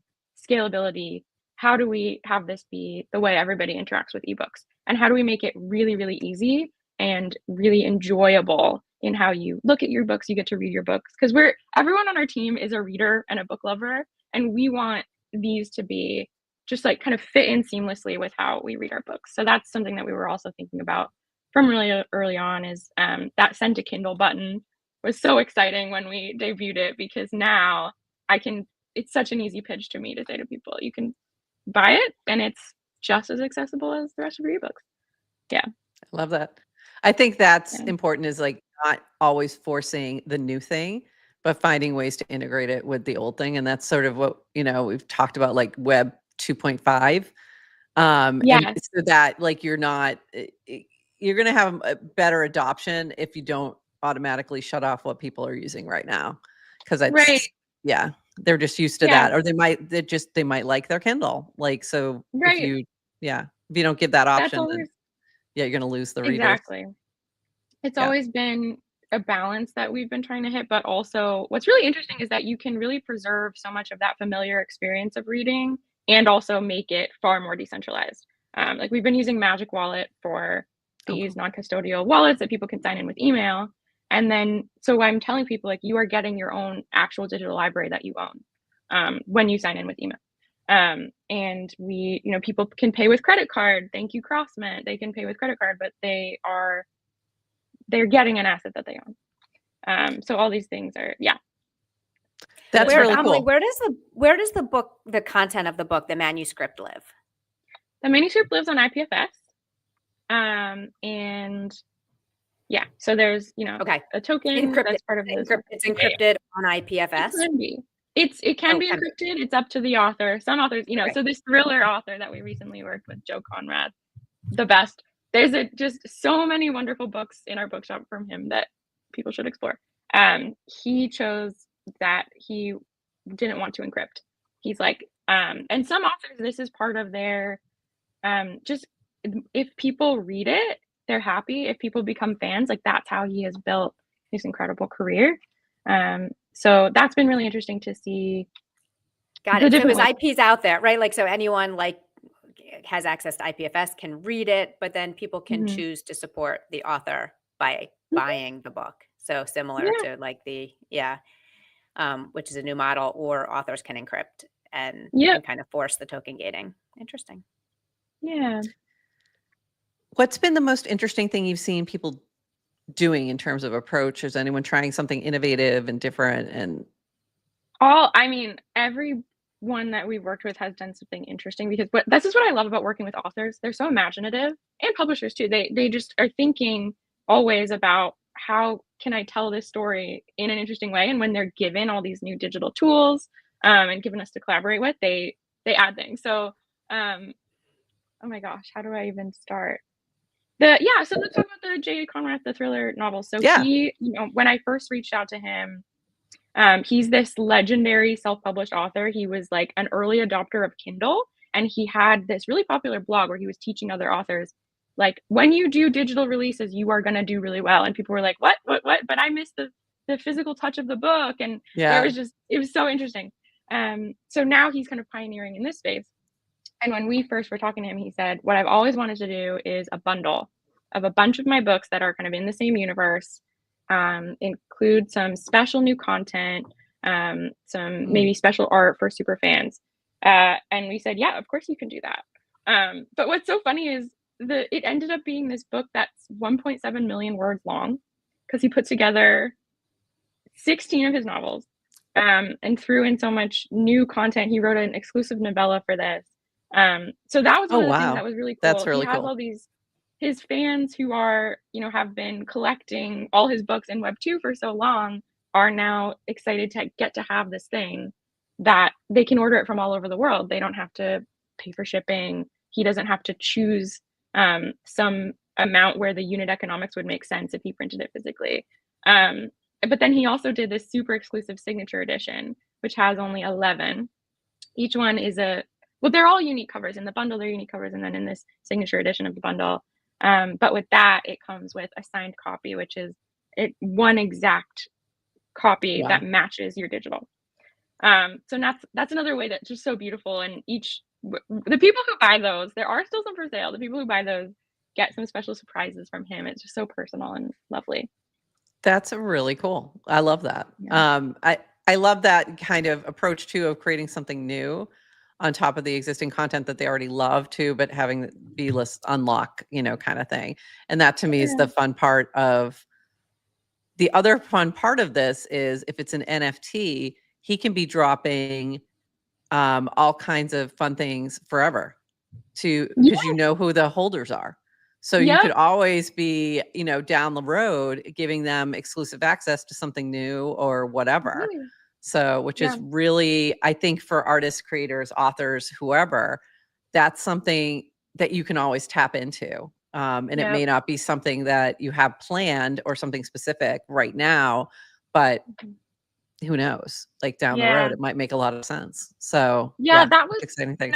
scalability. How do we have this be the way everybody interacts with ebooks, and how do we make it really, really easy and really enjoyable in how you look at your books, you get to read your books, because everyone on our team is a reader and a book lover, and we want these to be just like kind of fit in seamlessly with how we read our books. So that's something that we were also thinking about from really early on, is that send to Kindle button was so exciting when we debuted it, because now it's such an easy pitch to me to say to people, you can buy it and it's just as accessible as the rest of your ebooks. Yeah. I love that. I think that's important, is like not always forcing the new thing, but finding ways to integrate it with the old thing. And that's sort of what, we've talked about, like Web 2.5. And so that like you're going to have a better adoption if you don't automatically shut off what people are using right now. Because they're just used to that, or they might like their Kindle. Like, so if you don't give that option, then you're going to lose the readers. Exactly. It's always been a balance that we've been trying to hit, but also what's really interesting is that you can really preserve so much of that familiar experience of reading and also make it far more decentralized. Like we've been using Magic Wallet for these non-custodial wallets that people can sign in with email. And then, so I'm telling people, like, you are getting your own actual digital library that you own when you sign in with email. And people can pay with credit card. Thank you, CrossMint. They can pay with credit card, but they're getting an asset that they own. So all these things are, That's really cool. Where does the content of the book, the manuscript, live? The manuscript lives on IPFS. And so there's, a token that's part of this. It's encrypted on IPFS. It can be. It can be encrypted. It's up to the author. Some authors, so this thriller author that we recently worked with, Joe Conrad, the best. There's just so many wonderful books in our bookshop from him that people should explore. He chose that he didn't want to encrypt. He's like, and some authors, this is part of their, just if people read it, they're happy. If people become fans, like that's how he has built his incredible career. So that's been really interesting to see. Got it. So his IP's out there, right? Like, so anyone like has access to IPFS can read it, but then people can choose to support the author by buying the book. So similar to like which is a new model, or authors can encrypt and kind of force the token gating. Interesting. Yeah. What's been the most interesting thing you've seen people doing in terms of approach? Is anyone trying something innovative and different? And everyone that we've worked with has done something interesting, because this is what I love about working with authors. They're so imaginative, and publishers too. They just are thinking always about, how can I tell this story in an interesting way? And when they're given all these new digital tools and given us to collaborate with, they add things. So, oh my gosh, how do I even start? So let's talk about the J.A. Conrad, the thriller novel. So he, when I first reached out to him, he's this legendary self-published author. He was like an early adopter of Kindle, and he had this really popular blog where he was teaching other authors, like, when you do digital releases, you are going to do really well. And people were like, what? But I missed the physical touch of the book. And it was so interesting. So now he's kind of pioneering in this space. And when we first were talking to him, he said, what I've always wanted to do is a bundle of a bunch of my books that are kind of in the same universe, include some special new content, some maybe special art for super fans. And we said, yeah, of course you can do that. But what's so funny is it ended up being this book that's 1.7 million words long, because he put together 16 of his novels and threw in so much new content. He wrote an exclusive novella for this. So that was Oh, one of the things wow. that was really cool. That's really He has cool. all these, his fans who are, have been collecting all his books in Web 2 for so long are now excited to get to have this thing that they can order it from all over the world. They don't have to pay for shipping. He doesn't have to choose some amount where the unit economics would make sense if he printed it physically. But then he also did this super exclusive signature edition, which has only 11. Each one is they're all unique covers. In the bundle, they're unique covers, and then in this signature edition of the bundle. But with that, it comes with a signed copy, which is one exact copy that matches your digital. So that's another way that's just so beautiful. And the people who buy those, there are still some for sale. The people who buy those get some special surprises from him. It's just so personal and lovely. That's really cool. I love that. Yeah. I love that kind of approach too of creating something new on top of the existing content that they already love too, but having the B-list unlock, kind of thing. And that to me is the fun part of the other fun part of this is if it's an NFT, he can be dropping all kinds of fun things forever because you know who the holders are. So you could always be, down the road, giving them exclusive access to something new or whatever. So, which is really, I think for artists, creators, authors, whoever, that's something that you can always tap into. And it may not be something that you have planned or something specific right now, but who knows? Like down the road, it might make a lot of sense. So that was exciting things.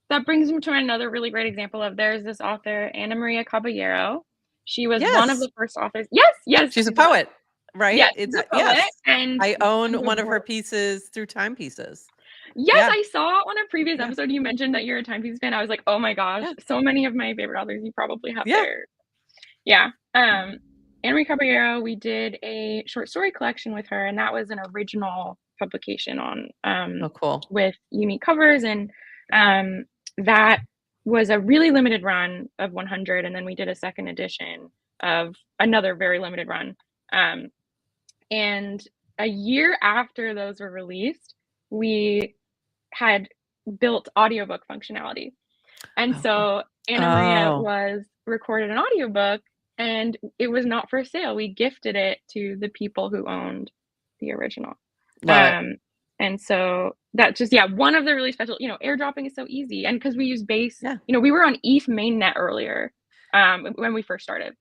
That brings me to another really great example of there's this author, Ana Maria Caballero. She was one of the first authors. Yes. She's a poet, right? Yes, she's a poet. And I own one of her pieces through Timepieces. Yes, I saw on a previous episode you mentioned that you're a Timepiece fan. I was like, oh my gosh, so many of my favorite authors you probably have there. Yeah. Ana Maria Caballero, we did a short story collection with her, and that was an original publication on with unique covers, and that was a really limited run of 100, and then we did a second edition of another very limited run. And a year after those were released, we had built audiobook functionality. And so Ana Maria was recorded an audiobook, and it was not for sale. We gifted it to the people who owned the original. And so that's just, one of the really special, airdropping is so easy. And because we use base, we were on ETH mainnet earlier when we first started,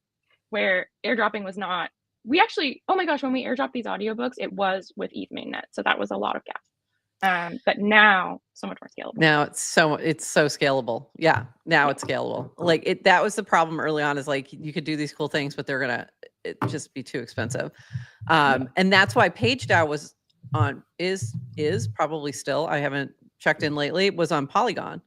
where airdropping was not, we actually, oh my gosh, when we airdropped these audiobooks, it was with ETH mainnet. So that was a lot of gas. But now so much more scalable. Now it's so scalable. Yeah. Now it's scalable. Like that was the problem early on is like, you could do these cool things, but they're going to just be too expensive. And that's why PageDAO was is probably still, I haven't checked in lately, was on Polygon,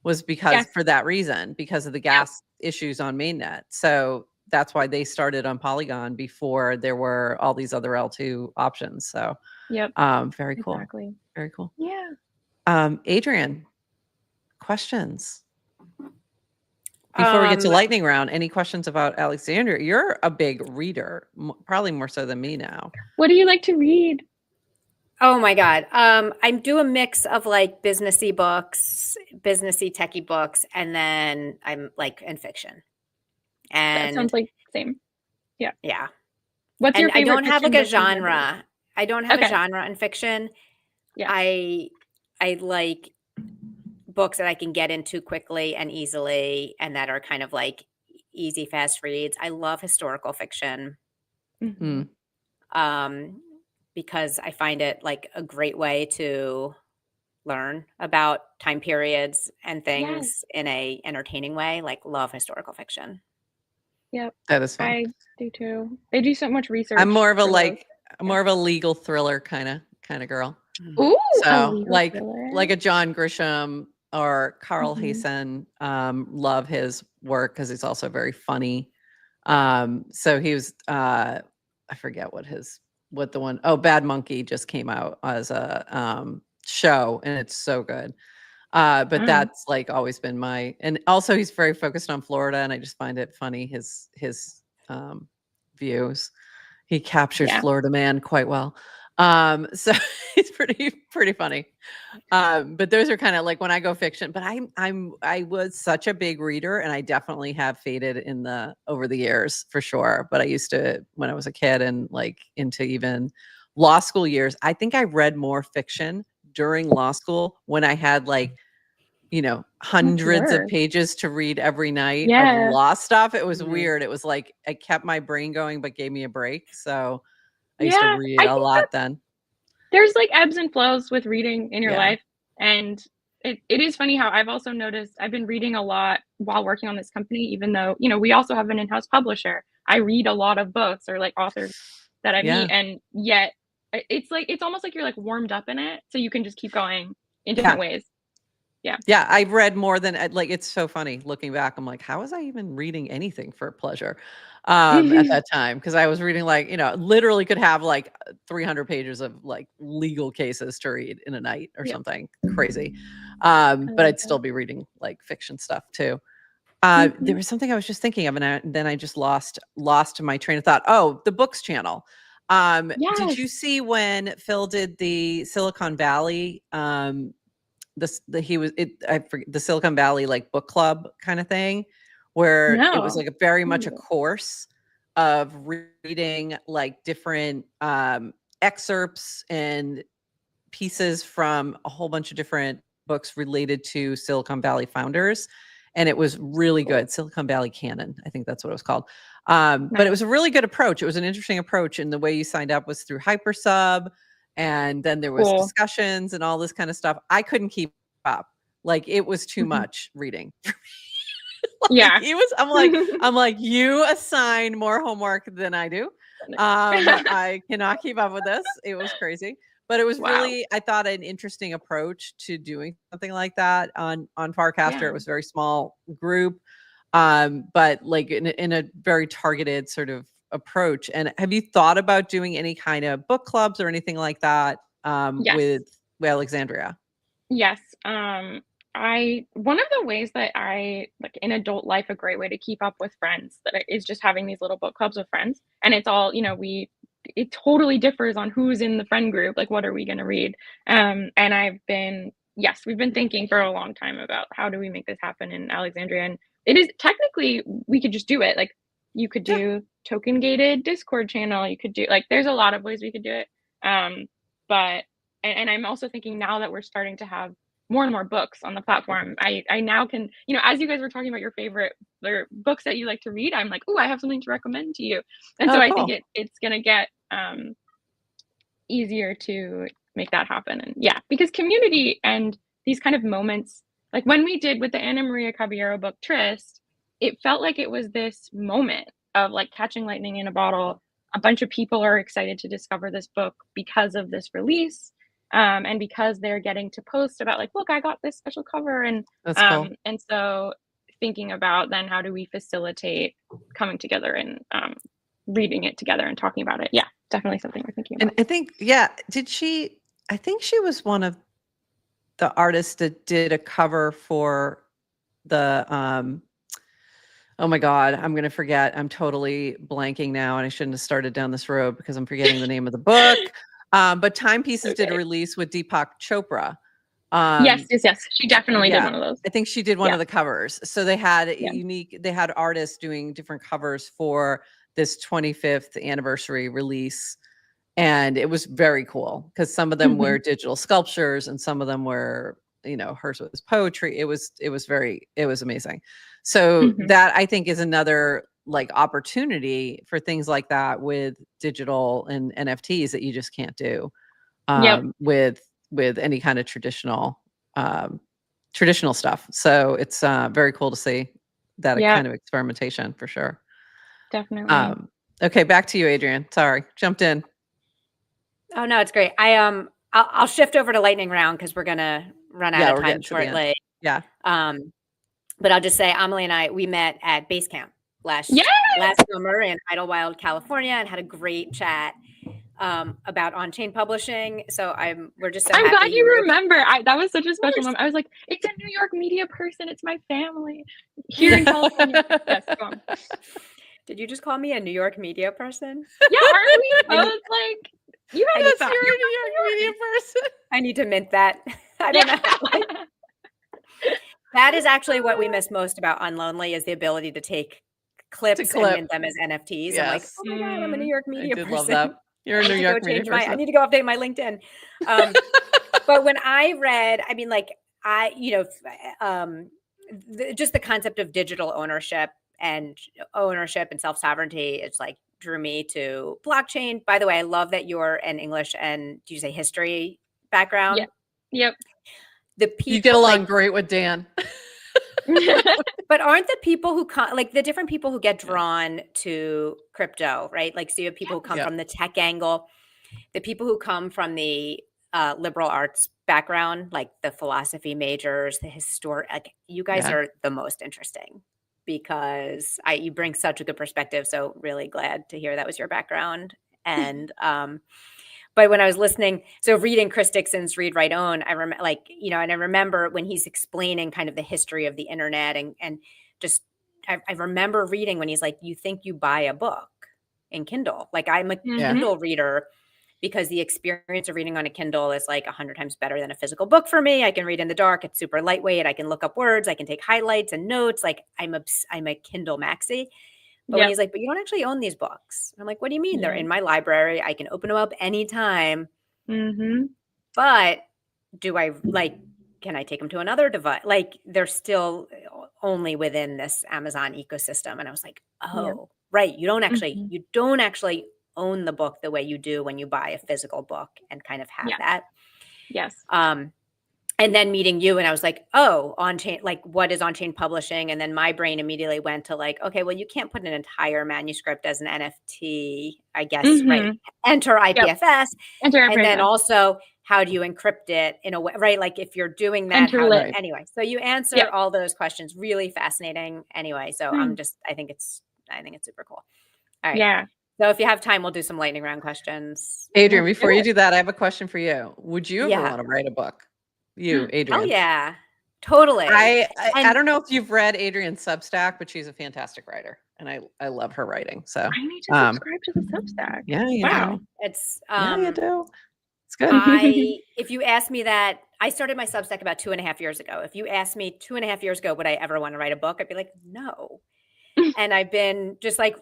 was because for that reason, because of the gas issues on mainnet. So that's why they started on Polygon before there were all these other L2 options. So very cool. Exactly. Very cool. Yeah. Adrian, questions? Before we get to lightning round, any questions about Alexandria? You're a big reader, probably more so than me now. What do you like to read? Oh my God. I do a mix of like businessy books, businessy techie books, and then I'm like in fiction. And that sounds like same. Yeah. Yeah. What's your favorite? I don't have like a genre. I don't have a genre in fiction. Yeah. I like books that I can get into quickly and easily, and that are kind of like easy, fast reads. I love historical fiction. Because I find it like a great way to learn about time periods and things in a entertaining way. Like, love historical fiction. Yep. That is fun. I do too. They do so much research. I'm more of a legal thriller kind of girl. Ooh, so like a John Grisham or Carl Haysen. Love his work because he's also very funny. So he was I forget what the one, Bad Monkey just came out as a show, and it's so good. But that's like always been and also he's very focused on Florida, and I just find it funny, his views. He captures Florida man quite well. So it's pretty funny. But those are kind of like when I go fiction, but I was such a big reader, and I definitely have faded over the years for sure. But I used to, when I was a kid and like into even law school years, I think I read more fiction during law school when I had like, hundreds of pages to read every night of law stuff. It was weird. It was like I kept my brain going, but gave me a break. So I used to read a lot then. There's like ebbs and flows with reading in your life. And it is funny how I've also noticed I've been reading a lot while working on this company, even though, we also have an in-house publisher. I read a lot of books or like authors that I meet, and yet it's almost like you're like warmed up in it. So you can just keep going in different ways. Yeah, I've read more than like, it's so funny looking back. I'm like, how was I even reading anything for pleasure at that time? Because I was reading like, literally could have like 300 pages of like legal cases to read in a night or something crazy. But I'd still be reading like fiction stuff too. There was something I was just thinking of, and then I just lost my train of thought. Oh, the books channel. Did you see when Phil did the Silicon Valley the Silicon Valley like book club kind of thing, where it was like very much a course of reading like different excerpts and pieces from a whole bunch of different books related to Silicon Valley founders. And it was really good. Silicon Valley Canon, I think that's what it was called. But it was a really good approach. It was an interesting approach. And the way you signed up was through Hypersub. And then there was discussions and all this kind of stuff. I couldn't keep up. Like it was too much reading. I'm like, you assign more homework than I do. I cannot keep up with this. It was crazy. But it was really, I thought, an interesting approach to doing something like that on Farcaster. It was a very small group, but like in a very targeted sort of approach. And have you thought about doing any kind of book clubs or anything like that with Alexandria? Yes. One of the ways that I like in adult life, a great way to keep up with friends is just having these little book clubs with friends. And it's all, it totally differs on who's in the friend group. Like, what are we going to read? And we've been thinking for a long time about how do we make this happen in Alexandria. And it is technically, we could just do it. Like you could do token gated Discord channel. You could do there's a lot of ways we could do it. But I'm also thinking now that we're starting to have more and more books on the platform, I now can, as you guys were talking about your favorite books that you like to read, I'm like, oh, I have something to recommend to you. And so I think it's going to get easier to make that happen. And because community and these kind of moments, like when we did with the Ana Maria Caballero book Trist, it felt like it was this moment of like catching lightning in a bottle. A bunch of people are excited to discover this book because of this release. And because they're getting to post about like, look, I got this special cover. And that's cool. And so thinking about then how do we facilitate coming together and reading it together and talking about it. Yeah, definitely something we're thinking about. And I think, I think she was one of the artists that did a cover for the, oh my God, I'm going to forget. I'm totally blanking now. And I shouldn't have started down this road because I'm forgetting the name of the book. But Timepieces did a release with Deepak Chopra. Yes. She definitely did one of those. I think she did one of the covers. So they had they had artists doing different covers for this 25th anniversary release. And it was very cool because some of them were digital sculptures and some of them were, hers was poetry. It was amazing. So that I think is another like opportunity for things like that with digital and NFTs that you just can't do with any kind of traditional stuff. So it's very cool to see that kind of experimentation for sure. Definitely. Okay, back to you, Adrienne. Sorry, jumped in. Oh no, it's great. I'll shift over to lightning round because we're gonna run out of time shortly. Yeah. But I'll just say Amelie and we met at Basecamp last summer in Idlewild, California, and had a great chat about on-chain publishing. So we're just so I'm happy glad you remember. That was such a special moment. I was like, it's a New York media person. It's my family here in California. Yes, go on. Did you just call me a New York media person? Yeah, aren't we both like You had Yes, that. you're a New York media person. I need to mint that. I don't know. That is actually what we miss most about Unlonely is the ability to take clips and mint them as NFTs. I'm like, Yes. oh my God, I'm a New York I media did person. love that. You're a New York media person. I need to go update my LinkedIn. But when I read, I mean, like just the concept of digital ownership and self-sovereignty, it's like drew me to blockchain. By the way, I love that you're an English and do you say history background? Yep. The people you get along great with Dan. But aren't the people who like the different people who get drawn to crypto, right? Like, so you have people who come from the tech angle, the people who come from the liberal arts background, like the philosophy majors, the historic, like you guys are the most interesting because you bring such a good perspective. So really glad to hear that was your background. And but when I was listening, so reading Chris Dixon's Read, Write, Own, I remember, like, you know, and I remember when he's explaining kind of the history of the internet and just, I remember reading when he's like, you think you buy a book in Kindle. Like I'm a Kindle reader because the experience of reading on a Kindle is like 100 times better than a physical book for me. I can read in the dark. It's super lightweight. I can look up words. I can take highlights and notes. Like I'm a Kindle maxi. But when he's like, but you don't actually own these books. I'm like, what do you mean? They're in my library. I can open them up anytime. But do I can I take them to another device? Like they're still only within this Amazon ecosystem. And I was like, oh, right. You don't actually own the book the way you do when you buy a physical book and kind of have that. Yes. And then meeting you and I was like, oh, on-chain, like what is on-chain publishing? And then my brain immediately went to like, okay, well, you can't put an entire manuscript as an NFT, I guess, right? Enter IPFS. Enter IPFS. And then also, how do you encrypt it in a way, right? Like if you're doing that, anyway, so you answer all those questions, really fascinating. Anyway, so I think it's super cool. All right. Yeah. So if you have time, we'll do some lightning round questions. Adrian, before you do that, I have a question for you. Would you ever want to write a book? You, Adrian. Oh yeah, totally. I don't know if you've read Adrian's Substack, but she's a fantastic writer, and I love her writing. So I need to subscribe to the Substack. Yeah, you do. It's you do. It's good. If you ask me that, I started my Substack about 2.5 years ago. If you asked me 2.5 years ago, would I ever want to write a book? I'd be like, no. And I've been just like,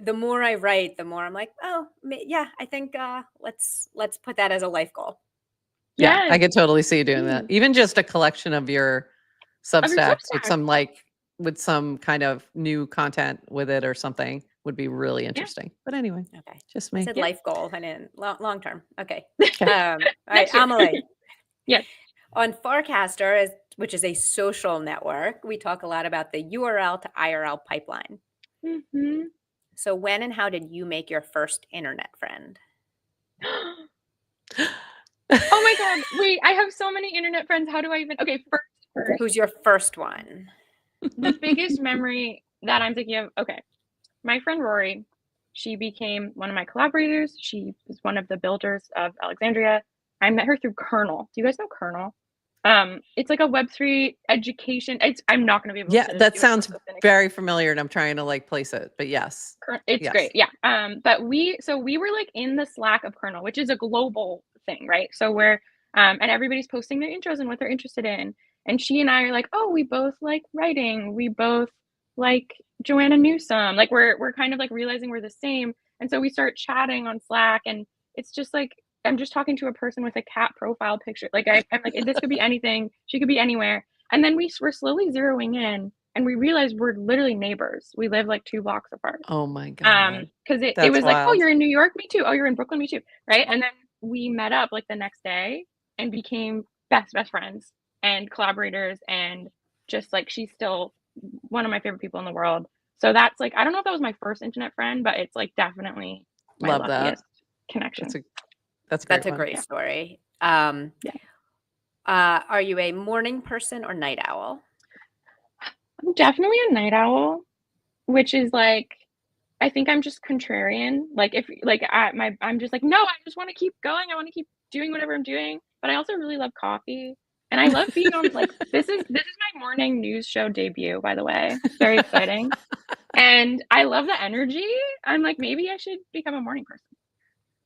the more I write, the more I'm like, oh yeah, I think let's put that as a life goal. Yeah, I could totally see you doing that. Even just a collection of your Substack with some kind of new content with it or something would be really interesting. But anyway, just me. I said life goal and then long term. Okay. All right, Amelie. Yes. On Farcaster, which is a social network, we talk a lot about the URL to IRL pipeline. So when and how did you make your first internet friend? Oh my God. Wait, I have so many internet friends. How do I even? Okay, first. Who's your first one? The biggest memory that I'm thinking of, okay. My friend Rory, she became one of my collaborators. She was one of the builders of Alexandria. I met her through Kernel. Do you guys know Kernel? It's like a Web3 education. I'm not going to be able to. Yeah, that sounds very familiar, and I'm trying to like place it. But yes, it's great. Yeah. But we were like in the Slack of Kernel, which is a global thing, right? So we're and everybody's posting their intros and what they're interested in. And she and I are like, oh, we both like writing. We both like Joanna Newsom. Like we're kind of like realizing we're the same. And so we start chatting on Slack, and it's just like I'm just talking to a person with a cat profile picture. Like I'm like, this could be anything. She could be anywhere. And then we're slowly zeroing in, and we realize we're literally neighbors. We live like 2 blocks apart. Oh my God. Because it was wild. Like, oh, you're in New York, me too. Oh, you're in Brooklyn, me too. Right. And then we met up like the next day and became best friends and collaborators, and just like she's still one of my favorite people in the world. So that's like, I don't know if that was my first internet friend, but it's like definitely my luckiest connection. That's a great story. Are you a morning person or night owl? I'm definitely a night owl, which is like, I think I'm just contrarian. Like if like I'm just like, no, I just want to keep going. I want to keep doing whatever I'm doing. But I also really love coffee. And I love being on like this is my morning news show debut, by the way. It's very exciting. And I love the energy. I'm like, maybe I should become a morning person.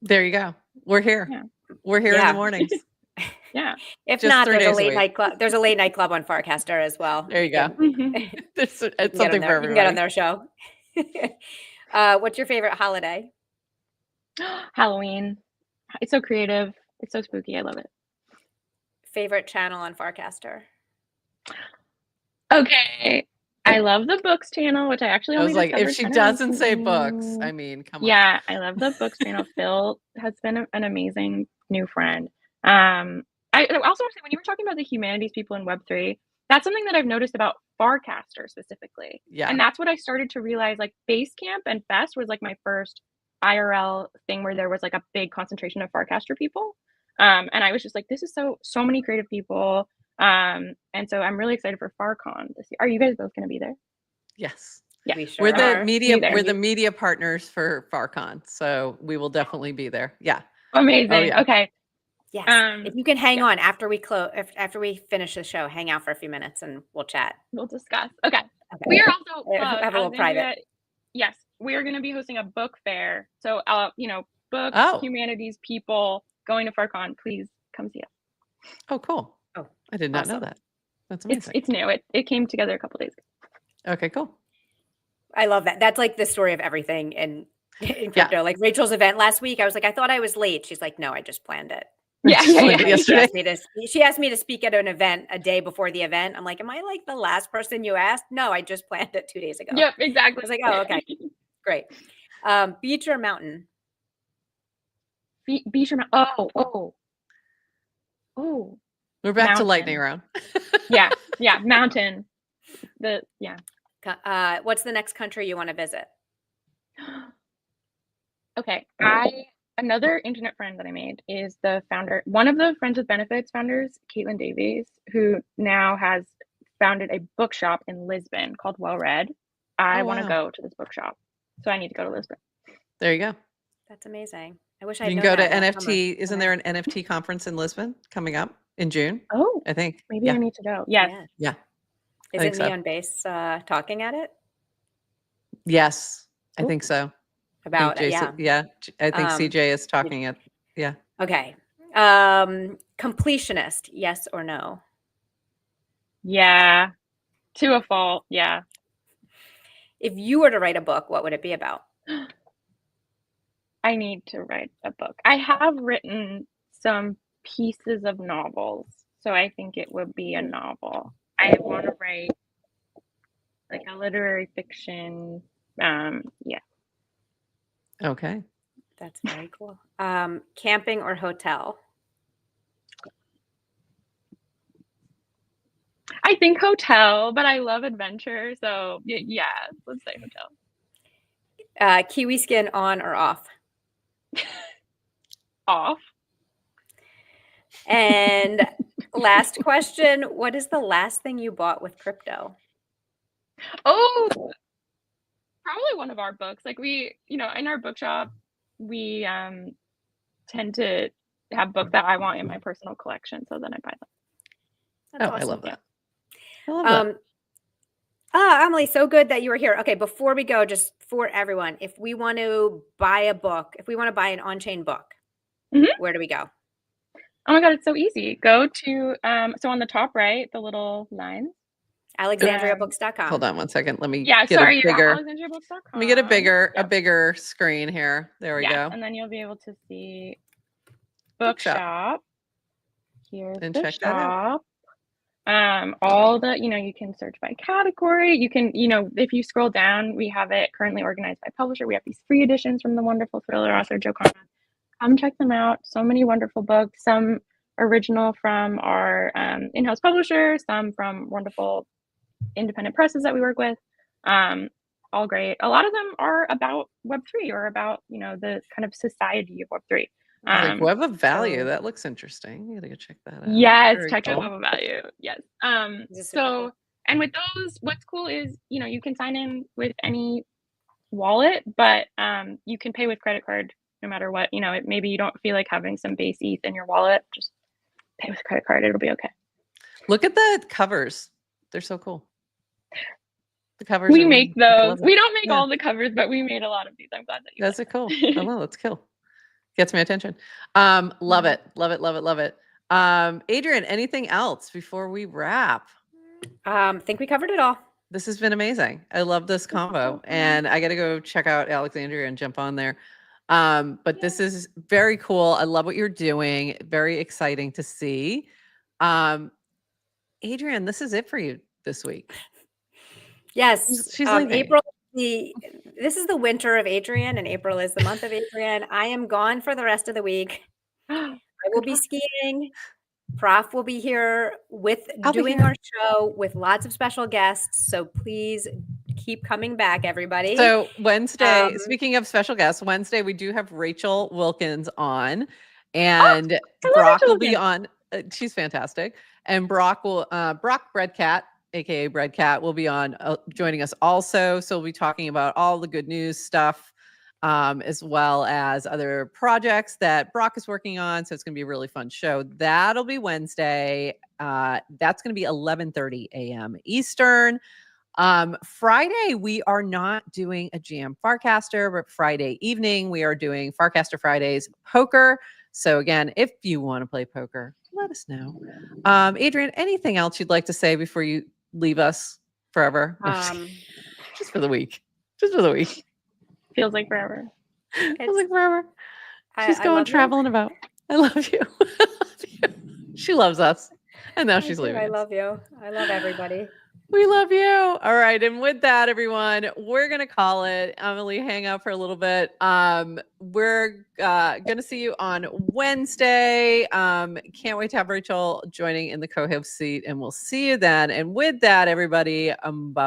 There you go. We're here. Yeah. We're here in Yeah. the mornings. Yeah. If Just not, 3 there's a days a late week. night club. There's a late night club on Farcaster as well. There you go. It's You can something for you can get on everybody. their show. What's your favorite holiday? Halloween. It's so creative. It's so spooky. I love it. Favorite channel on Farcaster? Okay. I love the books channel, which I actually I only was like, if discovered she kind of doesn't say books, recently. I mean, come on. Yeah, I love the books channel. Phil has been an amazing new friend. I also want to say, when you were talking about the humanities people in Web3, that's something that I've noticed about Farcaster specifically. Yeah. And that's what I started to realize, like Basecamp and Fest was like my first IRL thing where there was like a big concentration of Farcaster people. And I was just like, this is so many creative people. And so I'm really excited for FarCon this year. Are you guys both going to be there? Yes. Yeah. We sure We're the are. media. Be there. We're the media partners for FarCon, so we will definitely be there. Yeah. Amazing. Oh, yeah. Okay. Yes. Um, If you can hang yeah. on after we after we finish the show, hang out for a few minutes and we'll chat. We'll discuss. Okay. Okay. We are also Have a little private. Yes, we are going to be hosting a book fair. So, books, Oh. humanities, people going to FarCon. Please come see us. Oh, cool. Oh, I did not know awesome. that. That's amazing. It's new. It came together a couple days ago. Okay, cool. I love that. That's like the story of everything in crypto. Like Rachel's event last week, I was like, I thought I was late. She's like, no, I just planned it. Yeah. Yesterday. She asked me to speak at an event a day before the event. I'm like, am I like the last person you asked? No, I just planned it 2 days ago. Yep, exactly. I was like, oh, okay, great. Beach or mountain? Beach or mountain? Oh. We're back to Mountain. lightning round. Yeah, mountain. What's the next country you want to visit? Okay, another internet friend that I made is the founder, one of the Friends with Benefits founders, Caitlin Davies, who now has founded a bookshop in Lisbon called Well Read. I want to go to this bookshop, so I need to go to Lisbon. There you go. That's amazing. I wish I You can go to NFT. Isn't there an NFT conference in Lisbon coming up in June? Oh, I think. maybe I need to go. Yes. Yeah. Isn't Me on Base talking at it? Yes, I think so. About I think CJ is talking at Okay. Completionist, yes or no? Yeah. To a fault. Yeah. If you were to write a book, what would it be about? I need to write a book. I have written some pieces of novels, so I think it would be a novel. I want to write like a literary fiction. Yeah. Okay. That's very cool. Camping or hotel? I think hotel, but I love adventure, so yeah, let's say hotel. Kiwi skin on or off? Off. And last question, what is the last thing you bought with crypto? Oh, probably one of our books. Like we, in our bookshop, we tend to have books that I want in my personal collection, so then I buy them. That's awesome. I love that. I love that. Emily, so good that you were here. Okay, before we go, just for everyone, if we want to buy a book, if we want to buy an on-chain book, where do we go? Oh my God, it's so easy. Go to, so on the top right, the little lines. alexandriabooks.com. Hold on one second. Let me get a bigger. Alexandriabooks.com. Let me get a bigger screen here. There we go. And then you'll be able to see bookshop. Here's and the check shop. All the, you can search by category. You can, if you scroll down, we have it currently organized by publisher. We have these free editions from the wonderful thriller author Joe Conrad. Come check them out. So many wonderful books, some original from our in-house publisher, some from wonderful independent presses that we work with. All great. A lot of them are about Web3 or about, the kind of society of Web3. Like Web of Value. That looks interesting. You gotta go check that out. Yes, Very check out cool. Web of Value. Yes. Cool. And with those, what's cool is, you can sign in with any wallet, but you can pay with credit card no matter what. Maybe you don't feel like having some base ETH in your wallet. Just pay with credit card. It'll be okay. Look at the covers. They're so cool. The covers. We make those. We don't make Yeah. all the covers, but we made a lot of these. I'm glad that you. That's it. Cool. Oh, well, that's cool. Gets my attention. Love it. Love it. Love it. Love it. Adrian, anything else before we wrap? I think we covered it all. This has been amazing. I love this combo, and I got to go check out Alexandria and jump on there. But this is very cool. I love what you're doing. Very exciting to see. Adrian, this is it for you this week. Yes. She's leaving. April, this is the winter of Adrian, and April is the month of Adrian. I am gone for the rest of the week. I will be skiing. Prof will be here doing our show with lots of special guests. So please keep coming back, everybody. So Wednesday, speaking of special guests, Wednesday we do have Rachel Wilkins on, and Brock will be on. She's fantastic. And Brock Breadcat, aka Breadcat, will be on joining us also. So we'll be talking about all the good news stuff, as well as other projects that Brock is working on. So it's going to be a really fun show. That'll be Wednesday. That's going to be 11:30 a.m. Eastern. Friday, we are not doing a Jam Farcaster, but Friday evening, we are doing Farcaster Fridays poker. So again, if you want to play poker, let us know. Adrian, anything else you'd like to say before you leave us forever? Just for the week. Just for the week. Feels like forever. Feels like forever. She's going traveling about. I love you. She loves us. And now she's leaving. I love you. I love everybody. We love you. All right. And with that, everyone, we're going to call it. Emily, hang out for a little bit. We're going to see you on Wednesday. Can't wait to have Rachel joining in the co-host seat, and we'll see you then. And with that, everybody, bye.